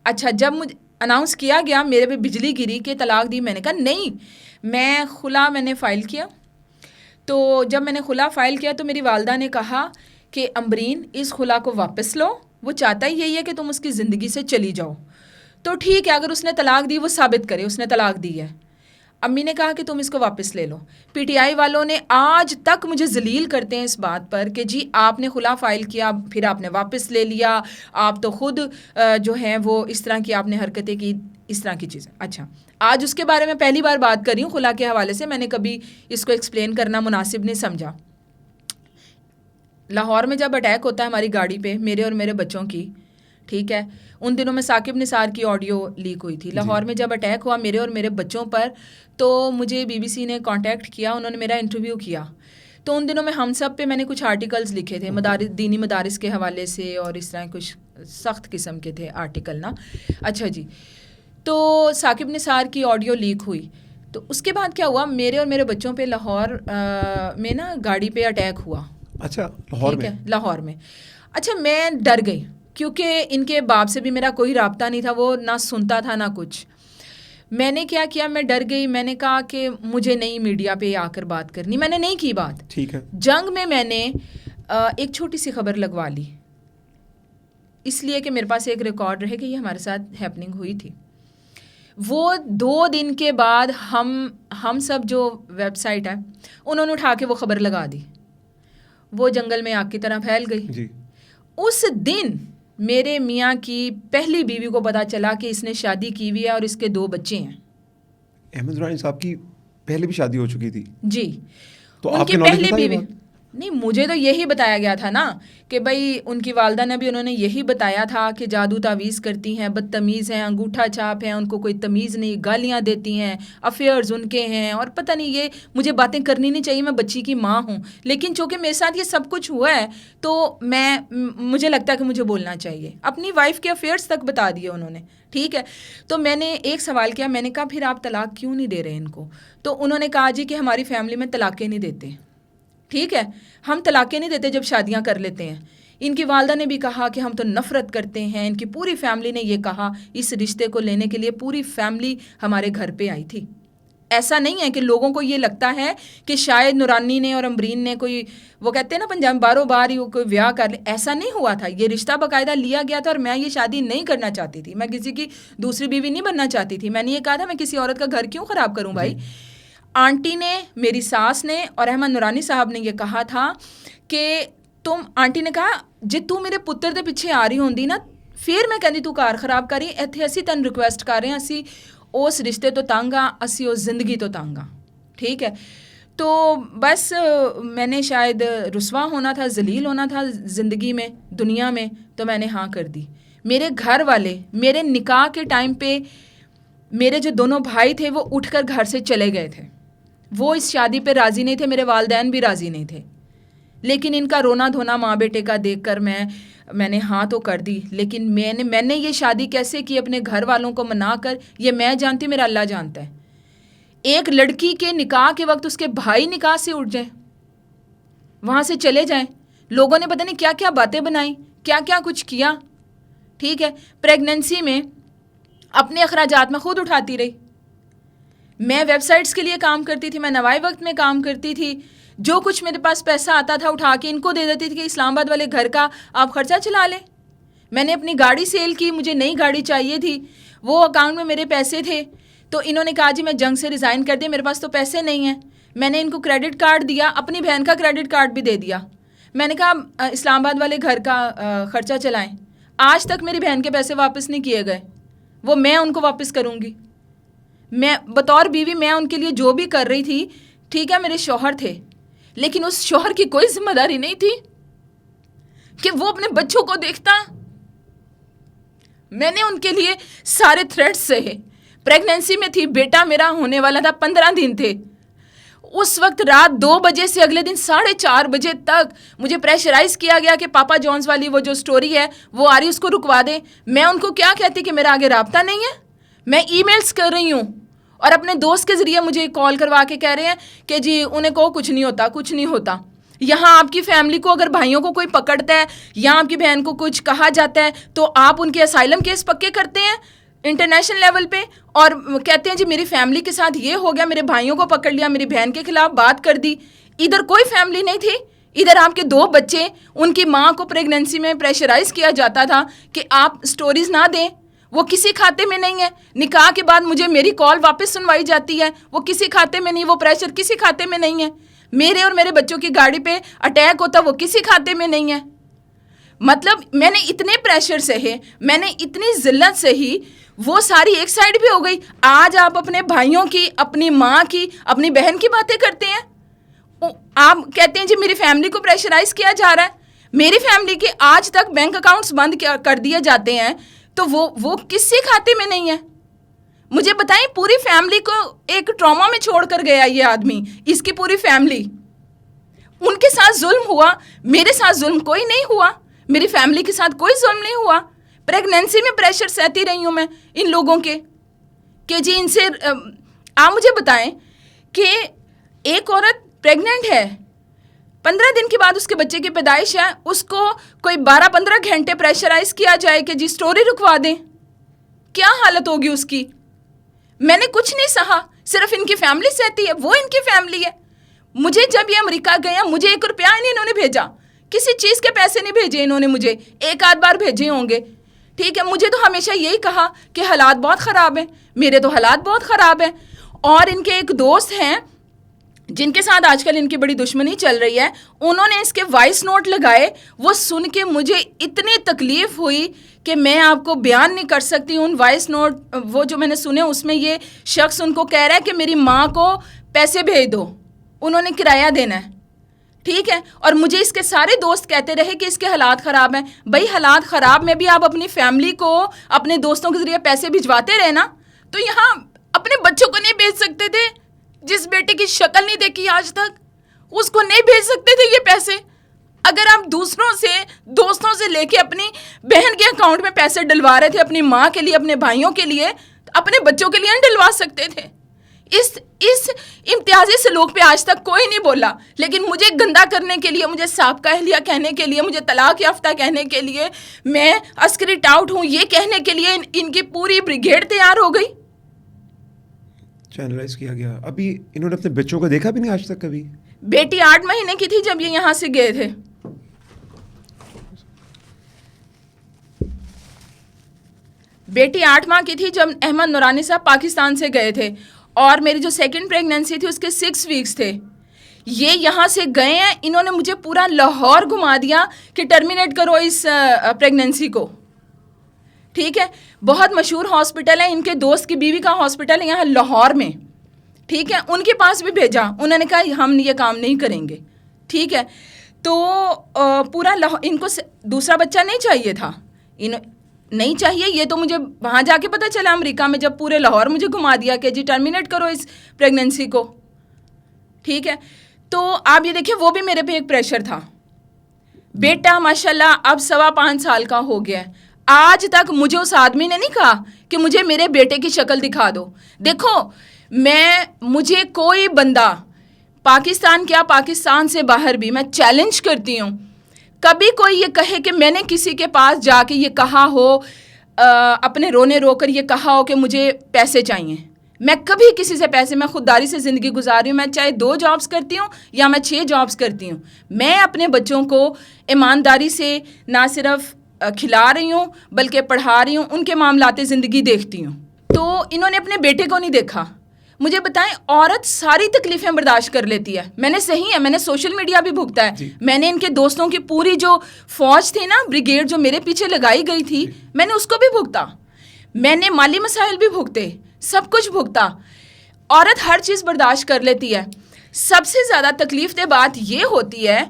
अच्छा, जब मुझे अनाउंस किया गया, मेरे पे बिजली गिरी कि तलाक दी। मैंने कहा नहीं, मैंने फ़ाइल किया। तो जब मैंने खुला फ़ाइल किया तो मेरी वालदा ने कहा कि अम्बरीन इस खुला को वापस लो, वो चाहता ही यही है कि तुम उसकी ज़िंदगी से चली जाओ। तो ठीक है, अगर उसने तलाक दी वो साबित करे उसने तलाक दी है। अम्मी ने कहा कि तुम इसको वापस ले लो। पीटीआई वालों ने आज तक मुझे जलील करते हैं इस बात पर कि जी आपने खुला फाइल किया, फिर आपने वापस ले लिया, आप तो खुद जो है वो इस तरह की आपने हरकतें की, इस तरह की चीज़ें। अच्छा, आज उसके बारे में पहली बार बात कर रही हूँ खुला के हवाले से, मैंने कभी इसको एक्सप्लेन करना मुनासिब नहीं समझा। लाहौर में जब अटैक होता है हमारी गाड़ी पे, मेरे और मेरे बच्चों की, ठीक है, उन दिनों में साकिब निसार की ऑडियो लीक हुई थी। लाहौर में जब अटैक हुआ मेरे और मेरे बच्चों पर, तो मुझे बीबीसी ने कांटेक्ट किया, उन्होंने मेरा इंटरव्यू किया। तो उन दिनों में हम सब पे मैंने कुछ आर्टिकल्स लिखे थे दीनी मदारिस के हवाले से, और इस तरह कुछ सख्त किस्म के थे आर्टिकल ना। अच्छा जी, तो साकिब निसार की ऑडियो लीक हुई। तो उसके बाद क्या हुआ, मेरे और मेरे बच्चों पे लाहौर में ना गाड़ी पे अटैक हुआ। अच्छा, लाहौर में? लाहौर में। अच्छा, मैं डर गई क्योंकि इनके बाप से भी मेरा कोई राब्ता नहीं था, वो ना सुनता था ना कुछ। मैंने क्या किया, मैं डर गई। मैंने कहा कि मुझे नहीं मीडिया पे आकर बात करनी, मैंने नहीं की बात। ठीक है। जंग में मैंने एक छोटी सी खबर लगवा ली, इसलिए कि मेरे पास एक रिकॉर्ड रहे कि ये हमारे साथ हैपनिंग हुई थी। वो 2 दिन के बाद हम सब जो वेबसाइट है उन्होंने उठा के वो खबर लगा दी, वो जंगल में आग की तरह फैल गई जी। उस दिन मेरे मियाँ की पहली बीवी को पता चला कि इसने शादी की हुई है और इसके 2 बच्चे हैं। अहमद दुरानी साहब की पहले भी शादी हो चुकी थी जी, तो आपकी पहली बीवी नहीं, मुझे तो यही बताया गया था ना कि भाई उनकी वालदा ने भी, उन्होंने यही बताया था कि जादू तावीज़ करती हैं, बदतमीज़ हैं, अंगूठा छाप हैं, उनको कोई तमीज़ नहीं, गालियां देती हैं, अफेयर्स उनके हैं, और पता नहीं, ये मुझे बातें करनी नहीं चाहिए, मैं बच्ची की माँ हूँ, लेकिन चूँकि मेरे साथ ये सब कुछ हुआ है तो मुझे लगता है कि मुझे बोलना चाहिए। अपनी वाइफ के अफेयर्स तक बता दिए उन्होंने, ठीक है। तो मैंने एक सवाल किया, मैंने कहा फिर आप तलाक क्यों नहीं दे रहे इनको? तो उन्होंने कहा जी कि हमारी फैमिली में तलाक़ें नहीं देते। ठीक है, हम तलाक़ें नहीं देते जब शादियां कर लेते हैं। इनकी वालदा ने भी कहा कि हम तो नफ़रत करते हैं, इनकी पूरी फैमिली ने ये कहा। इस रिश्ते को लेने के लिए पूरी फैमिली हमारे घर पे आई थी। ऐसा नहीं है कि लोगों को ये लगता है कि शायद नूरानी ने और अमरीन ने कोई, वो कहते हैं ना पंजाब बारों बार ही कोई ब्याह कर ले, ऐसा नहीं हुआ था। ये रिश्ता बाकायदा लिया गया था और मैं ये शादी नहीं करना चाहती थी, मैं किसी की दूसरी बीवी नहीं बनना चाहती थी। मैंने ये कहा था मैं किसी औरत का घर क्यों ख़राब करूँ भाई। आंटी ने, मेरी सास ने और अहमद नूरानी साहब ने ये कहा था कि तुम, आंटी ने कहा जे तू मेरे पुत्र के पीछे आ रही होंदी ना, फिर मैं कहती तू घर खराब करी, इत्थे असी तैन रिक्वेस्ट कर रहे हैं, असी उस रिश्ते तो तंग हाँ, असी उस जिंदगी तो तंग हाँ। ठीक है, तो बस मैंने शायद रुसवा होना था, जलील होना था ज़िंदगी में, दुनिया में, तो मैंने हाँ कर दी। मेरे घर वाले मेरे निकाह के टाइम पे, मेरे जो दोनों भाई थे वो उठकर घर से चले गए थे। वो इस शादी पे राज़ी नहीं थे, मेरे वालिदैन भी राज़ी नहीं थे, लेकिन इनका रोना धोना माँ बेटे का देखकर मैंने हाँ तो कर दी। लेकिन मैंने ये शादी कैसे की अपने घर वालों को मनाकर, ये मैं जानती, मेरा अल्लाह जानता है। एक लड़की के निकाह के वक्त उसके भाई निकाह से उठ जाए, वहाँ से चले जाएं, लोगों ने पता नहीं क्या क्या बातें बनाई, क्या क्या कुछ किया। ठीक है, प्रेगनेंसी में अपने अखराजात में खुद उठाती रही। मैं वेबसाइट्स के लिए काम करती थी, मैं नवाए वक्त में काम करती थी, जो कुछ मेरे पास पैसा आता था उठा के इनको दे देती थी कि इस्लामाबाद वाले घर का आप खर्चा चला लें। मैंने अपनी गाड़ी सेल की, मुझे नई गाड़ी चाहिए थी, वो अकाउंट में मेरे पैसे थे, तो इन्होंने कहा जी मैं जंग से रिज़ाइन कर दिया, मेरे पास तो पैसे नहीं हैं। मैंने इनको क्रेडिट कार्ड दिया, अपनी बहन का क्रेडिट कार्ड भी दे दिया। मैंने कहा इस्लामाबाद वाले घर का ख़र्चा चलाएँ। आज तक मेरी बहन के पैसे वापस नहीं किए गए, वो मैं उनको वापस करूँगी। मैं बतौर बीवी मैं उनके लिए जो भी कर रही थी, ठीक है, मेरे शौहर थे, लेकिन उस शौहर की कोई जिम्मेदारी नहीं थी कि वो अपने बच्चों को देखता। मैंने उनके लिए सारे थ्रेड्स सहे। प्रेगनेंसी में थी, बेटा मेरा होने वाला था, 15 दिन थे। उस वक्त रात 2 बजे से अगले दिन 4:30 बजे तक मुझे प्रेशराइज किया गया कि पापा जॉन्स वाली वो जो स्टोरी है वो आ रही, उसको रुकवा दें। मैं उनको क्या कहती कि मेरा आगे राब्ता नहीं है, मैं ईमेल्स कर रही हूँ, और अपने दोस्त के ज़रिए मुझे कॉल करवा के कह रहे हैं कि जी उन्हें कहो कुछ नहीं होता, कुछ नहीं होता। यहाँ आपकी फैमिली को अगर भाइयों को कोई पकड़ता है या आपकी बहन को कुछ कहा जाता है तो आप उनके असाइलम केस पक्के करते हैं इंटरनेशनल लेवल पे, और कहते हैं जी मेरी फैमिली के साथ ये हो गया, मेरे भाइयों को पकड़ लिया, मेरी बहन के खिलाफ बात कर दी। इधर कोई फैमिली नहीं थी, इधर आपके 2 बच्चे, उनकी माँ को प्रेगनेंसी में प्रेशराइज किया जाता था कि आप स्टोरीज ना दें, वो किसी खाते में नहीं है। निकाह के बाद मुझे मेरी कॉल वापस सुनवाई जाती है, वो किसी खाते में नहीं, वो प्रेशर किसी खाते में नहीं है। मेरे और मेरे बच्चों की गाड़ी पे अटैक होता, वो किसी खाते में नहीं है। मतलब मैंने इतने प्रेशर सहे, मैंने इतनी जिल्लत सही, वो सारी एक साइड भी हो गई। आज आप अपने भाइयों की, अपनी माँ की, अपनी बहन की बातें करते हैं। आप कहते हैं जी मेरी फैमिली को प्रेशराइज किया जा रहा है। मेरी फैमिली के आज तक बैंक अकाउंट्स बंद कर दिए जाते हैं, तो वो किसी खाते में नहीं है। मुझे बताएं, पूरी फैमिली को एक ट्रॉमा में छोड़कर गया ये आदमी, इसकी पूरी फैमिली। उनके साथ जुल्म हुआ, मेरे साथ जुल्म कोई नहीं हुआ, मेरी फैमिली के साथ कोई जुल्म नहीं हुआ। प्रेगनेंसी में प्रेशर सहती रही हूँ मैं इन लोगों के, कि जी इनसे आप मुझे बताएं कि एक औरत प्रेग्नेंट है, 15 दिन के बाद उसके बच्चे की पैदाइश है, उसको कोई 12-15 घंटे प्रेशराइज किया जाए कि जी स्टोरी रुकवा दें, क्या हालत होगी उसकी। मैंने कुछ नहीं सहा, सिर्फ इनकी फैमिली सहती है, वो इनकी फैमिली है। मुझे जब ये अमेरिका गया, मुझे 1 रुपया नहीं इन्होंने भेजा, किसी चीज़ के पैसे नहीं भेजे इन्होंने, मुझे एक आध बार भेजे होंगे, ठीक है। मुझे तो हमेशा यही कहा कि हालात बहुत ख़राब हैं, मेरे तो हालात बहुत ख़राब हैं। और इनके एक दोस्त हैं जिनके साथ आजकल इनकी बड़ी दुश्मनी चल रही है, उन्होंने इसके वॉइस नोट लगाए। वो सुन के मुझे इतनी तकलीफ़ हुई कि मैं आपको बयान नहीं कर सकती। उन वॉइस नोट वो जो मैंने सुने, उसमें ये शख्स उनको कह रहा है कि मेरी माँ को पैसे भेज दो, उन्होंने किराया देना है, ठीक है। और मुझे इसके सारे दोस्त कहते रहे कि इसके हालात ख़राब हैं। भाई हालात ख़राब में भी आप अपनी फैमिली को अपने दोस्तों के ज़रिए पैसे भिजवाते रहे ना, तो यहाँ अपने बच्चों को नहीं भेज सकते थे? जिस बेटे की शक्ल नहीं देखी आज तक, उसको नहीं भेज सकते थे ये पैसे? अगर आप दूसरों से, दोस्तों से लेके अपनी बहन के अकाउंट में पैसे डलवा रहे थे, अपनी माँ के लिए, अपने भाइयों के लिए, अपने बच्चों के लिए नहीं डलवा सकते थे? इस इम्तियाजी सलूक पे आज तक कोई नहीं बोला, लेकिन मुझे गंदा करने के लिए, मुझे साबका अहलिया कहने के लिए, मुझे तलाक याफ्ता कहने के लिए, मैं अस्करी टाउट हूँ ये कहने के लिए इनकी पूरी ब्रिगेड तैयार हो गई। चैनलाइज किया गया। अभी इन्होंने अपने बच्चों को देखा भी नहीं आज तक कभी? बेटी 8 महीने की थी जब ये यहाँ से गए थे। बेटी 8 माह की थी जब अहमद नूरानी साहब पाकिस्तान से गए थे, और मेरी जो सेकंड प्रेगनेंसी थी उसके 6 वीक्स थे। ये यहाँ से गए हैं, इन्होंने मुझे पूरा लाहौर घुमा दिया कि टर्मिनेट करो इस प्रेगनेंसी को, ठीक है। बहुत मशहूर हॉस्पिटल है, इनके दोस्त की बीवी का हॉस्पिटल है यहाँ लाहौर में, ठीक है। उनके पास भी भेजा, उन्होंने कहा हम ये काम नहीं करेंगे, ठीक है। तो पूरा इनको दूसरा बच्चा नहीं चाहिए था, नहीं चाहिए, ये तो मुझे वहाँ जाके पता चला अमेरिका में, जब पूरे लाहौर मुझे घुमा दिया कि जी टर्मिनेट करो इस प्रेगनेंसी को, ठीक है। तो आप ये देखिए, वो भी मेरे पे एक प्रेशर था। बेटा माशाल्लाह अब 5.25 साल का हो गया है, आज तक मुझे उस आदमी ने नहीं कहा कि मुझे मेरे बेटे की शक्ल दिखा दो। देखो मुझे कोई बंदा, पाकिस्तान क्या पाकिस्तान से बाहर भी, मैं चैलेंज करती हूँ, कभी कोई ये कहे कि मैंने किसी के पास जाके ये कहा हो, अपने रोने रोकर ये कहा हो कि मुझे पैसे चाहिए, मैं कभी किसी से पैसे, मैं खुददारी से ज़िंदगी गुजार रही हूँ, मैं चाहे 2 जॉब्स करती हूँ या मैं 6 जॉब्स करती हूँ, मैं अपने बच्चों को ईमानदारी से ना सिर्फ खिला रही हूँ बल्कि पढ़ा रही हूँ, उनके मामलाते ज़िंदगी देखती हूँ। तो इन्होंने अपने बेटे को नहीं देखा। मुझे बताएं, औरत सारी तकलीफ़ें बर्दाश्त कर लेती है, मैंने सही है, मैंने सोशल मीडिया भी भुगता है, मैंने इनके दोस्तों की पूरी जो फ़ौज थी ना, ब्रिगेड जो मेरे पीछे लगाई गई थी, मैंने उसको भी भुगता, मैंने माली मसाइल भी भुगते, सब कुछ भुगता। औरत हर चीज़ बर्दाश्त कर लेती है। सबसे ज़्यादा तकलीफ़देह बात ये होती है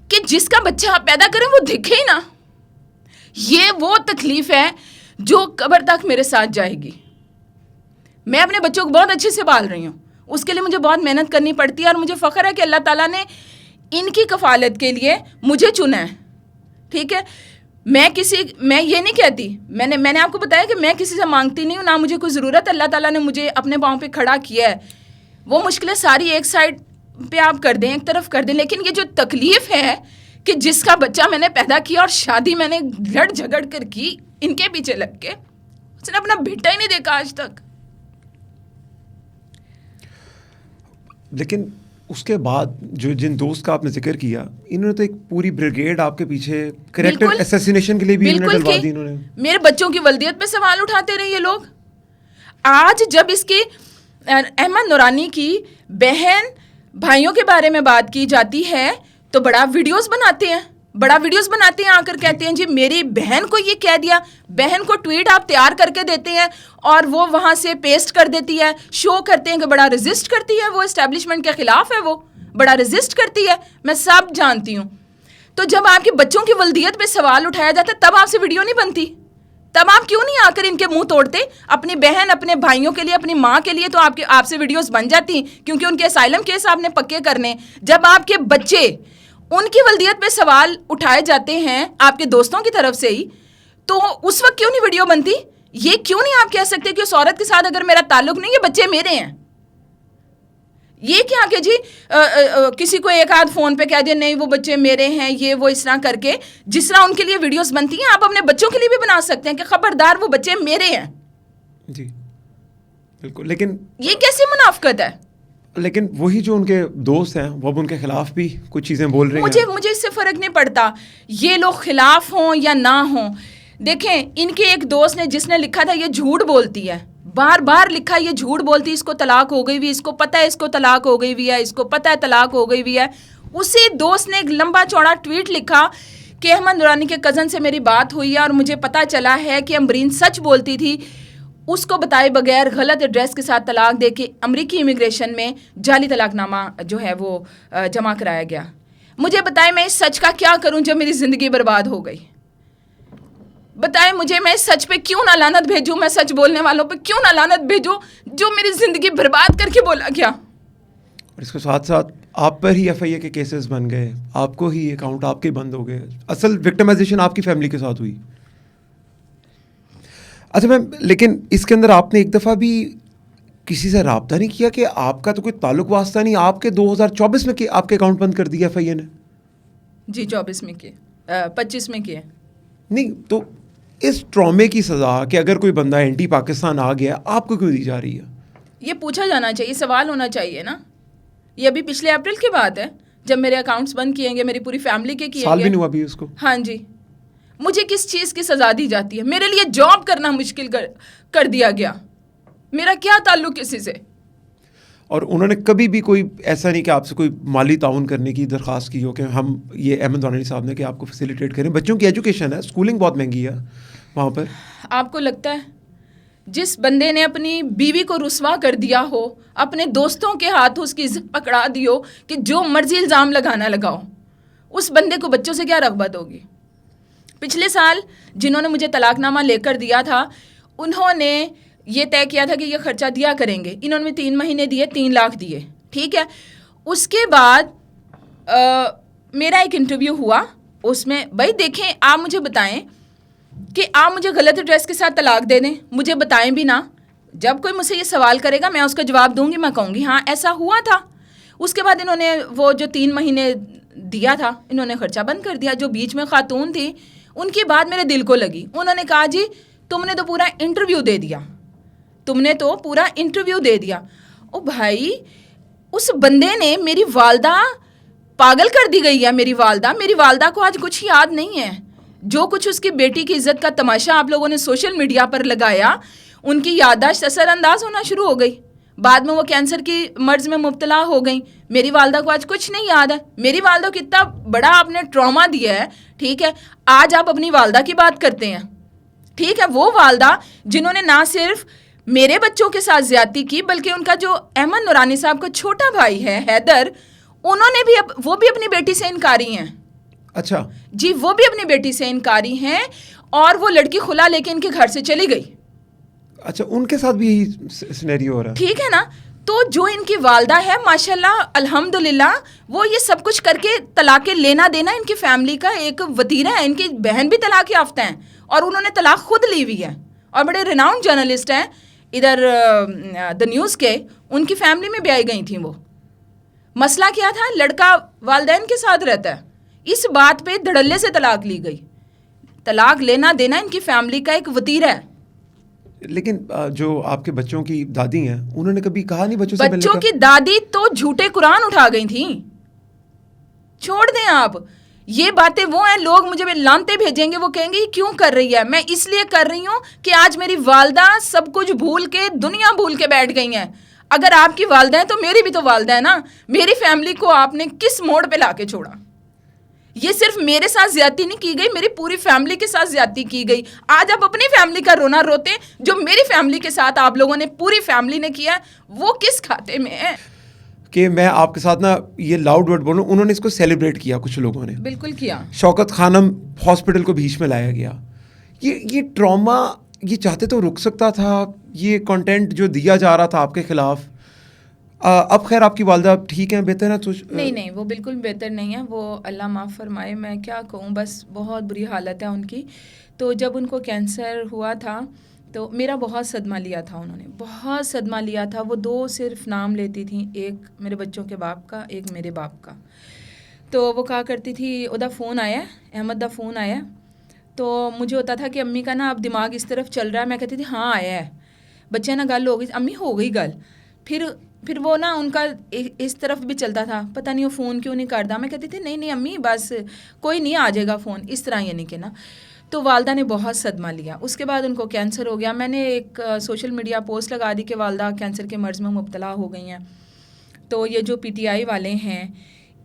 कि जिसका बच्चा आप पैदा करें वो दिखे ही ना, ये वो तकलीफ़ है जो कब्र तक मेरे साथ जाएगी। मैं अपने बच्चों को बहुत अच्छे से पाल रही हूँ, उसके लिए मुझे बहुत मेहनत करनी पड़ती है, और मुझे फ़ख्र है कि अल्लाह ताला ने इनकी कफ़ालत के लिए मुझे चुना है, ठीक है। मैं ये नहीं कहती, मैंने आपको बताया कि मैं किसी से मांगती नहीं हूँ, ना मुझे कोई ज़रूरत, अल्लाह ताला ने मुझे अपने पाँव पे खड़ा किया है। वो मुश्किलें सारी एक साइड पे आप कर दें, एक तरफ कर दें, लेकिन ये जो तकलीफ़ है कि जिसका बच्चा मैंने पैदा किया और शादी मैंने लड़ झगड़ कर की इनके पीछे लग के, उसने अपना बेटा ही नहीं देखा आज तक। लेकिन उसके बाद जो जिन दोस्त का आपने जिक्र किया, इन्होंने तो एक पूरी ब्रिगेड आपके पीछे कैरेक्टर असैसिनेशन के लिए भी इन्होंने डलवा दी। इन्होंने मेरे बच्चों की वल्दियत पे सवाल उठाते रहे ये लोग। आज जब इसकी अहमद नूरानी की बहन भाइयों के बारे में बात की जाती है तो बड़ा वीडियोस बनाते हैं, आकर कहते हैं जी मेरी बहन को ये कह दिया। बहन को ट्वीट आप तैयार करके देते हैं और वो वहाँ से पेस्ट कर देती है, शो करते हैं कि बड़ा रेजिस्ट करती है, वो एस्टेब्लिशमेंट के खिलाफ है, वो बड़ा रेजिस्ट करती है, मैं सब जानती हूँ। तो जब आपके बच्चों की वल्दियत पे सवाल उठाया जाता है तब आपसे वीडियो नहीं बनती, तब आप क्यों नहीं आकर इनके मुंह तोड़ते? अपनी बहन, अपने भाइयों के लिए, अपनी माँ के लिए तो आपसे वीडियोस बन जाती, क्योंकि उनके असाइलम केस आपने पक्के करने। जब आपके बच्चे, उनकी वल्दियत पे सवाल उठाए जाते हैं आपके दोस्तों की तरफ से ही, तो उस वक्त क्यों नहीं वीडियो बनती? ये क्यों नहीं आप कह सकते कि उस औरत के साथ अगर मेरा ताल्लुक नहीं, ये बच्चे मेरे हैं? ये क्या कि जी किसी को एक आध फोन पे कह दिया नहीं वो बच्चे मेरे हैं, ये वो इस तरह करके, जिस तरह उनके लिए वीडियोस बनती हैं आप अपने बच्चों के लिए भी बना सकते हैं कि खबरदार वो बच्चे मेरे हैं। जी बिल्कुल, लेकिन ये कैसी मुनाफकत है? लेकिन वही जो उनके दोस्त हैं वो अब उनके खिलाफ भी कुछ चीज़ें बोल रहे हैं। मुझे इससे फ़र्क नहीं पड़ता ये लोग खिलाफ हों या ना हों। देखें, इनके एक दोस्त ने, जिसने लिखा था ये झूठ बोलती है, बार बार लिखा ये झूठ बोलती, इसको तलाक हो गई हुई, इसको पता है इसको तलाक हो गई हुई है, इसको पता है तलाक हो गई हुई है। उसी दोस्त ने एक लंबा चौड़ा ट्वीट लिखा कि अहमद नूरानी के कज़न से मेरी बात हुई है और मुझे पता चला है कि अमरीन सच बोलती थी, उसको बताए बगैर गलत एड्रेस के साथ तलाक दे के अमरीकी इमिग्रेशन में जाली तलाकनामा जो है वो जमा कराया गया। मुझे बताएं मैं इस सच का क्या करूं जब मेरी ज़िंदगी बर्बाद हो गई? बताएं मुझे, मैं इस सच पे क्यों ना लानत भेजूं? मैं सच बोलने वालों पे क्यों ना लानत भेजूं जो मेरी ज़िंदगी बर्बाद करके बोला गया? और इसके साथ साथ आप पर ही FIA के केसेस बन गए, आपको ही अकाउंट आपके बंद हो गए। असल विक्टिमाइजेशन आपकी फैमिली के साथ हुई। अच्छा मैम, लेकिन इसके अंदर आपने एक दफ़ा भी किसी से रब्ता नहीं किया कि आपका तो कोई ताल्लुक वास्ता नहीं, आपके 2024 में आपके अकाउंट बंद कर दिया FIA ने? जी 24 में किए, 25 में किए। नहीं तो इस ट्रॉमे की सज़ा कि अगर कोई बंदा एंटी पाकिस्तान आ गया, आपको क्यों दी जा रही है? ये पूछा जाना चाहिए, सवाल होना चाहिए ना। ये अभी पिछले अप्रैल की बात है जब मेरे अकाउंट्स बंद किए गए, मेरी पूरी फैमिली के किए गए। साल भी नहीं हुआ अभी उसको। हाँ जी। मुझे किस चीज़ की सज़ा दी जाती है? मेरे लिए जॉब करना मुश्किल कर दिया गया। मेरा क्या ताल्लुक किसी से? और उन्होंने कभी भी कोई ऐसा नहीं कि आपसे कोई माली ताउन करने की दरख्वास्त की हो कि हम ये अहमद नूरानी साहब ने कि आपको फैसिलिटेट करें? बच्चों की एजुकेशन है, स्कूलिंग बहुत महंगी है वहाँ पर। आपको लगता है जिस बंदे ने अपनी बीवी को रुस्वा कर दिया हो, अपने दोस्तों के हाथ उसकी इज्जत पकड़ा दी हो कि जो मर्जी इल्ज़ाम लगाना लगाओ, उस बंदे को बच्चों से क्या रग़बत होगी? पिछले साल जिन्होंने मुझे तलाकनामा लेकर दिया था, उन्होंने ये तय किया था कि ये खर्चा दिया करेंगे। इन्होंने 3 महीने दिए, 3 लाख दिए, ठीक है। उसके बाद मेरा एक इंटरव्यू हुआ, उसमें भाई देखें, आप मुझे बताएं कि आप मुझे गलत एड्रेस के साथ तलाक दे दें, मुझे बताएं भी ना। जब कोई मुझसे ये सवाल करेगा मैं उसका जवाब दूंगी, मैं कहूँगी हाँ ऐसा हुआ था। उसके बाद इन्होंने वो जो 3 महीने दिया था, इन्होंने खर्चा बंद कर दिया। जो बीच में खातून थी, उनकी बात मेरे दिल को लगी। उन्होंने कहा जी तुमने तो पूरा इंटरव्यू दे दिया, तुमने तो पूरा इंटरव्यू दे दिया। ओ भाई, उस बंदे ने मेरी वालदा पागल कर दी गई है। मेरी वालदा को आज कुछ याद नहीं है। जो कुछ उसकी बेटी की इज्जत का तमाशा आप लोगों ने सोशल मीडिया पर लगाया, उनकी याददाश्त असरअंदाज होना शुरू हो गई। बाद में वो कैंसर की मर्ज में मुब्तला हो गई। मेरी वालदा को आज कुछ नहीं याद है। मेरी वालदा को कितना बड़ा आपने ट्रॉमा दिया है, ठीक है। आज आप अपनी वालदा की बात करते हैं, ठीक है। वो वालदा जिन्होंने ना सिर्फ मेरे बच्चों के साथ ज्यादती की, बल्कि उनका जो अहमद नूरानी साहब का छोटा भाई है हैदर, उन्होंने भी वो भी अपनी बेटी से इनकारी हैं। अच्छा जी, वो भी अपनी बेटी से इनकारी हैं और वो लड़की खुला लेके इनके घर से चली गई। अच्छा, उनके साथ भी यही सिनेरियो हो रहा है, ठीक है ना। तो जो इनकी वालदा है माशाल्लाह अल्हम्दुलिल्लाह, वो ये सब कुछ करके तलाक़ लेना देना इनकी फैमिली का एक वतीरा है। इनकी बहन भी तलाक़ याफ्ता हैं और उन्होंने तलाक खुद ली हुई है और बड़े रिनाउंड जर्नलिस्ट हैं इधर द न्यूज़ के। उनकी फैमिली में भी आई गई थी। वो मसला क्या था, लड़का वालदैन के साथ रहता है, इस बात पे धड़ल्ले से तलाक ली गई। तलाक लेना देना इनकी फैमिली का एक वतीरा है। लेकिन जो आपके बच्चों की दादी हैं उन्होंने कभी कहा नहीं बच्चों से मिलने बच्चों का? की दादी तो झूठे कुरान उठा गई थी। छोड़ दें आप, ये बातें वो हैं, लोग मुझे लानते भेजेंगे, वो कहेंगे ये क्यों कर रही है। मैं इसलिए कर रही हूं कि आज मेरी वालदा सब कुछ भूल के, दुनिया भूल के बैठ गई हैं। अगर आपकी वालदा है तो मेरी भी तो वालदा है ना। मेरी फैमिली को आपने किस मोड़ पे लाके छोड़ा। ये सिर्फ मेरे साथ ज्यादती नहीं की गई, मेरी पूरी फैमिली के साथ ज्यादती की गई। आज आप अपनी फैमिली का रोना रोते, जो मेरी फैमिली के साथ आप लोगों ने, पूरी फैमिली ने किया, वो किस खाते में है? कि मैं आपके साथ ना ये लाउड वर्ड बोलूं, उन्होंने इसको सेलिब्रेट किया कुछ लोगों ने। बिल्कुल किया। शौकत खानम हॉस्पिटल को बीच में लाया गया। ये ट्रॉमा, ये चाहते तो रुक सकता था। ये कंटेंट जो दिया जा रहा था आपके खिलाफ, अब खैर आपकी वालदा ठीक है, बेहतर है तो? नहीं, वो बिल्कुल बेहतर नहीं है। वो अल्लाह माफ़ फरमाए, मैं क्या कहूँ, बस बहुत बुरी हालत है उनकी। तो जब उनको कैंसर हुआ था तो मेरा बहुत सदमा लिया था उन्होंने, बहुत सदमा लिया था। वो दो सिर्फ नाम लेती थी, एक मेरे बच्चों के बाप का, एक मेरे बाप का। तो वो कहा करती थी ओदा फ़ोन आया, अहमद दा फ़ोन आया। तो मुझे होता था कि अम्मी का ना अब दिमाग इस तरफ चल रहा है। मैं कहती थी हाँ आया है, बच्चे ना गल हो गई, अम्मी हो गई गल। फिर वो ना उनका इस तरफ भी चलता था, पता नहीं वो फ़ोन क्यों नहीं करता। मैं कहती थी नहीं अम्मी बस कोई नहीं, आ जाएगा फ़ोन, इस तरह यानी कि ना। तो वालदा ने बहुत सदमा लिया। उसके बाद उनको कैंसर हो गया। मैंने एक सोशल मीडिया पोस्ट लगा दी कि वालदा कैंसर के मर्ज़ में मुब्तला हो गई हैं। तो ये जो PTI वाले हैं,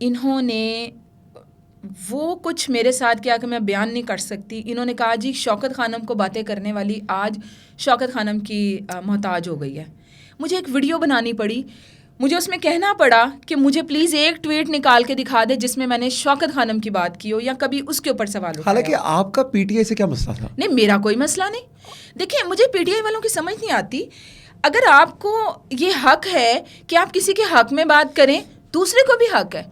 इन्होंने वो कुछ मेरे साथ किया कि मैं बयान नहीं कर सकती। इन्होंने कहा जी शौकत खानम को बातें करने वाली आज शौकत खानम की मोहताज हो गई है। मुझे एक वीडियो बनानी पड़ी, मुझे उसमें कहना पड़ा कि मुझे प्लीज़ एक ट्वीट निकाल के दिखा दे जिसमें मैंने शौकत खानम की बात की हो या कभी उसके ऊपर सवाल उठाया। हालांकि आपका PTI से क्या मसला था? नहीं, मेरा कोई मसला नहीं। देखिए, मुझे PTI वालों की समझ नहीं आती। अगर आपको ये हक है कि आप किसी के हक में बात करें, दूसरे को भी हक है।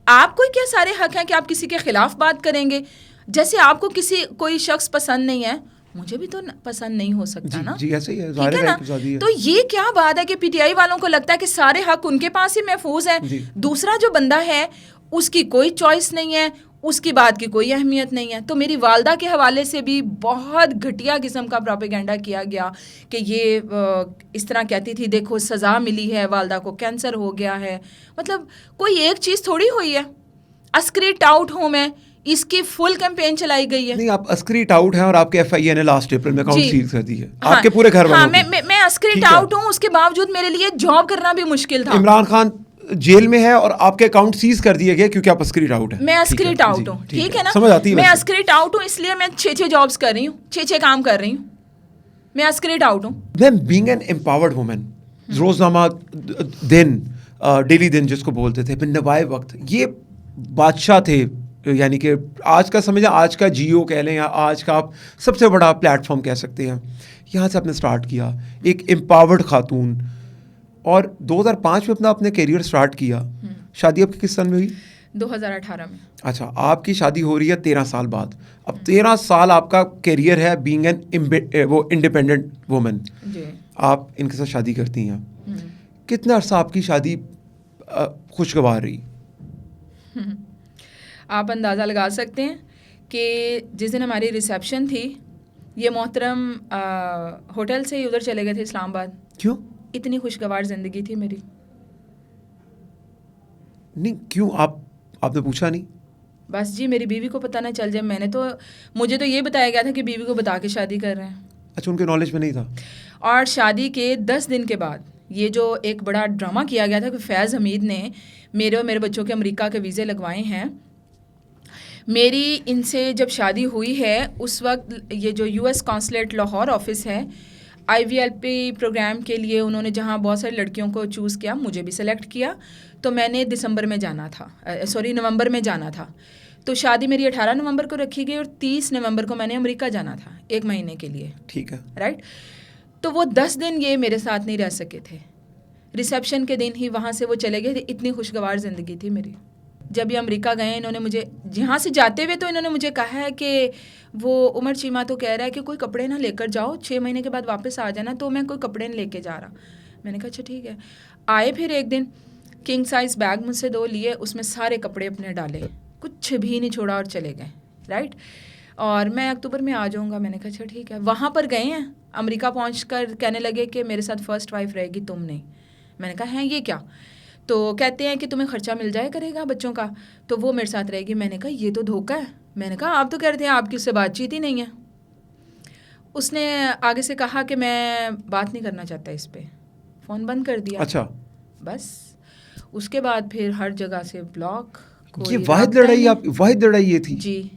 आपको क्या सारे हक हैं कि आप किसी के खिलाफ बात करेंगे? जैसे आपको कोई शख्स पसंद नहीं है, मुझे भी तो पसंद नहीं हो सकता ना। जी ऐसे ही है, ठीक है ना। तो ये क्या बात है कि PTI वालों को लगता है कि सारे हक उनके पास ही महफूज है, दूसरा जो बंदा है उसकी कोई चॉइस नहीं है, उसकी बात की कोई अहमियत नहीं है। तो मेरी वालदा के हवाले से भी बहुत घटिया किस्म का प्रोपेगेंडा किया गया कि ये इस तरह कहती थी, देखो सज़ा मिली है, वालदा को कैंसर हो गया है। मतलब कोई एक चीज़ थोड़ी हुई है। अस्करी टाउट हूँ मैं, इसकी फुल कैंपेन चलाई गई है। नहीं, आप अस्करी टाउट हैं और आपके FIA ने लास्ट अप्रैल में अकाउंट सील कर दी है। हाँ, आपके पूरे घर वालों की। मैं अस्करी टाउट हूँ, उसके बावजूद मेरे लिए जॉब करना भी मुश्किल था। इमरान खान जेल में है और आपके अकाउंट सीज कर दिए गए क्योंकि आप अस्करी टाउट हैं। मैं अस्करी टाउट हूँ, ठीक है ना, समझ आती है। मैं अस्करी टाउट हूँ, इसलिए मैं 6 जॉब्स कर रही हूँ, 6 काम कर रही हूँ। मैं अस्करी टाउट हूँ। Then being an empowered woman, रोजनामा दिन, डेली दिन जिसको बोलते थे, बिन नवाए वक्त, ये बादशाह थे। यानी कि आज का समझें, आज का जियो कह लें या आज का आप सबसे बड़ा प्लेटफॉर्म कह सकते हैं। यहाँ से आपने स्टार्ट किया एक एम्पावर्ड खातून, और 2005 में आपने करियर स्टार्ट किया। शादी आपकी किस साल में हुई? 2018 में। अच्छा, आपकी शादी हो रही है 13 साल बाद। अब 13 साल आपका करियर है बीइंग एन वो इंडिपेंडेंट वुमन। आप इनके साथ शादी करती हैं। कितना अर्सा आपकी शादी खुशगवार रही? आप अंदाज़ा लगा सकते हैं कि जिस दिन हमारी रिसेप्शन थी, ये मोहतरम होटल से ही उधर चले गए थे इस्लामाबाद। क्यों? इतनी खुशगवार ज़िंदगी थी मेरी। नहीं, क्यों? आपने पूछा नहीं? बस जी, मेरी बीवी को पता ना चल जाए। मुझे तो ये बताया गया था कि बीवी को बता के शादी कर रहे हैं। अच्छा, उनके नॉलेज में नहीं था? और शादी के 10 दिन के बाद ये जो एक बड़ा ड्रामा किया गया था कि फैज़ हमीद ने मेरे और मेरे बच्चों के अमेरिका के वीज़े लगवाए हैं। मेरी इनसे जब शादी हुई है उस वक्त ये जो US कॉन्सुलेट लाहौर ऑफिस है, IVLP प्रोग्राम के लिए उन्होंने जहाँ बहुत सारी लड़कियों को चूज़ किया, मुझे भी सेलेक्ट किया। तो मैंने नवंबर में जाना था। तो शादी मेरी 18 नवंबर को रखी गई और 30 नवंबर को मैंने अमेरिका जाना था 1 महीने के लिए। ठीक है, राइट। तो वो 10 दिन ये मेरे साथ नहीं रह सके थे। रिसेप्शन के दिन ही वहाँ से वो चले गए थे। इतनी खुशगवार ज़िंदगी थी मेरी। जब ये अमेरिका गए, इन्होंने मुझे यहाँ से जाते हुए तो इन्होंने मुझे कहा है कि वो उमर चीमा तो कह रहा है कि कोई कपड़े ना लेकर जाओ, 6 महीने के बाद वापस आ जाना। तो मैं कोई कपड़े नहीं लेके जा रहा। मैंने कहा अच्छा ठीक है। आए फिर एक दिन, किंग साइज़ बैग मुझसे 2 लिए, उसमें सारे कपड़े अपने डाले, कुछ भी नहीं छोड़ा और चले गए। राइट। और मैं अक्टूबर में आ जाऊँगा। मैंने कहा अच्छा ठीक है। वहाँ पर गए हैं, अमेरिका पहुंचकर कहने लगे कि मेरे साथ फर्स्ट वाइफ रहेगी, तुम नहीं। मैंने कहा हैं ये क्या? तो कहते हैं कि तुम्हें खर्चा मिल जाया करेगा बच्चों का, तो वो मेरे साथ रहेगी। मैंने कहा ये तो धोखा है। मैंने कहा आप तो कह रहे थे आपकी उससे बातचीत ही नहीं है। उसने आगे से कहा कि मैं बात नहीं करना चाहता इस पर, फ़ोन बंद कर दिया। अच्छा, बस उसके बाद फिर हर जगह से ब्लॉक। ये वाहिद लड़ाई ये थी जी,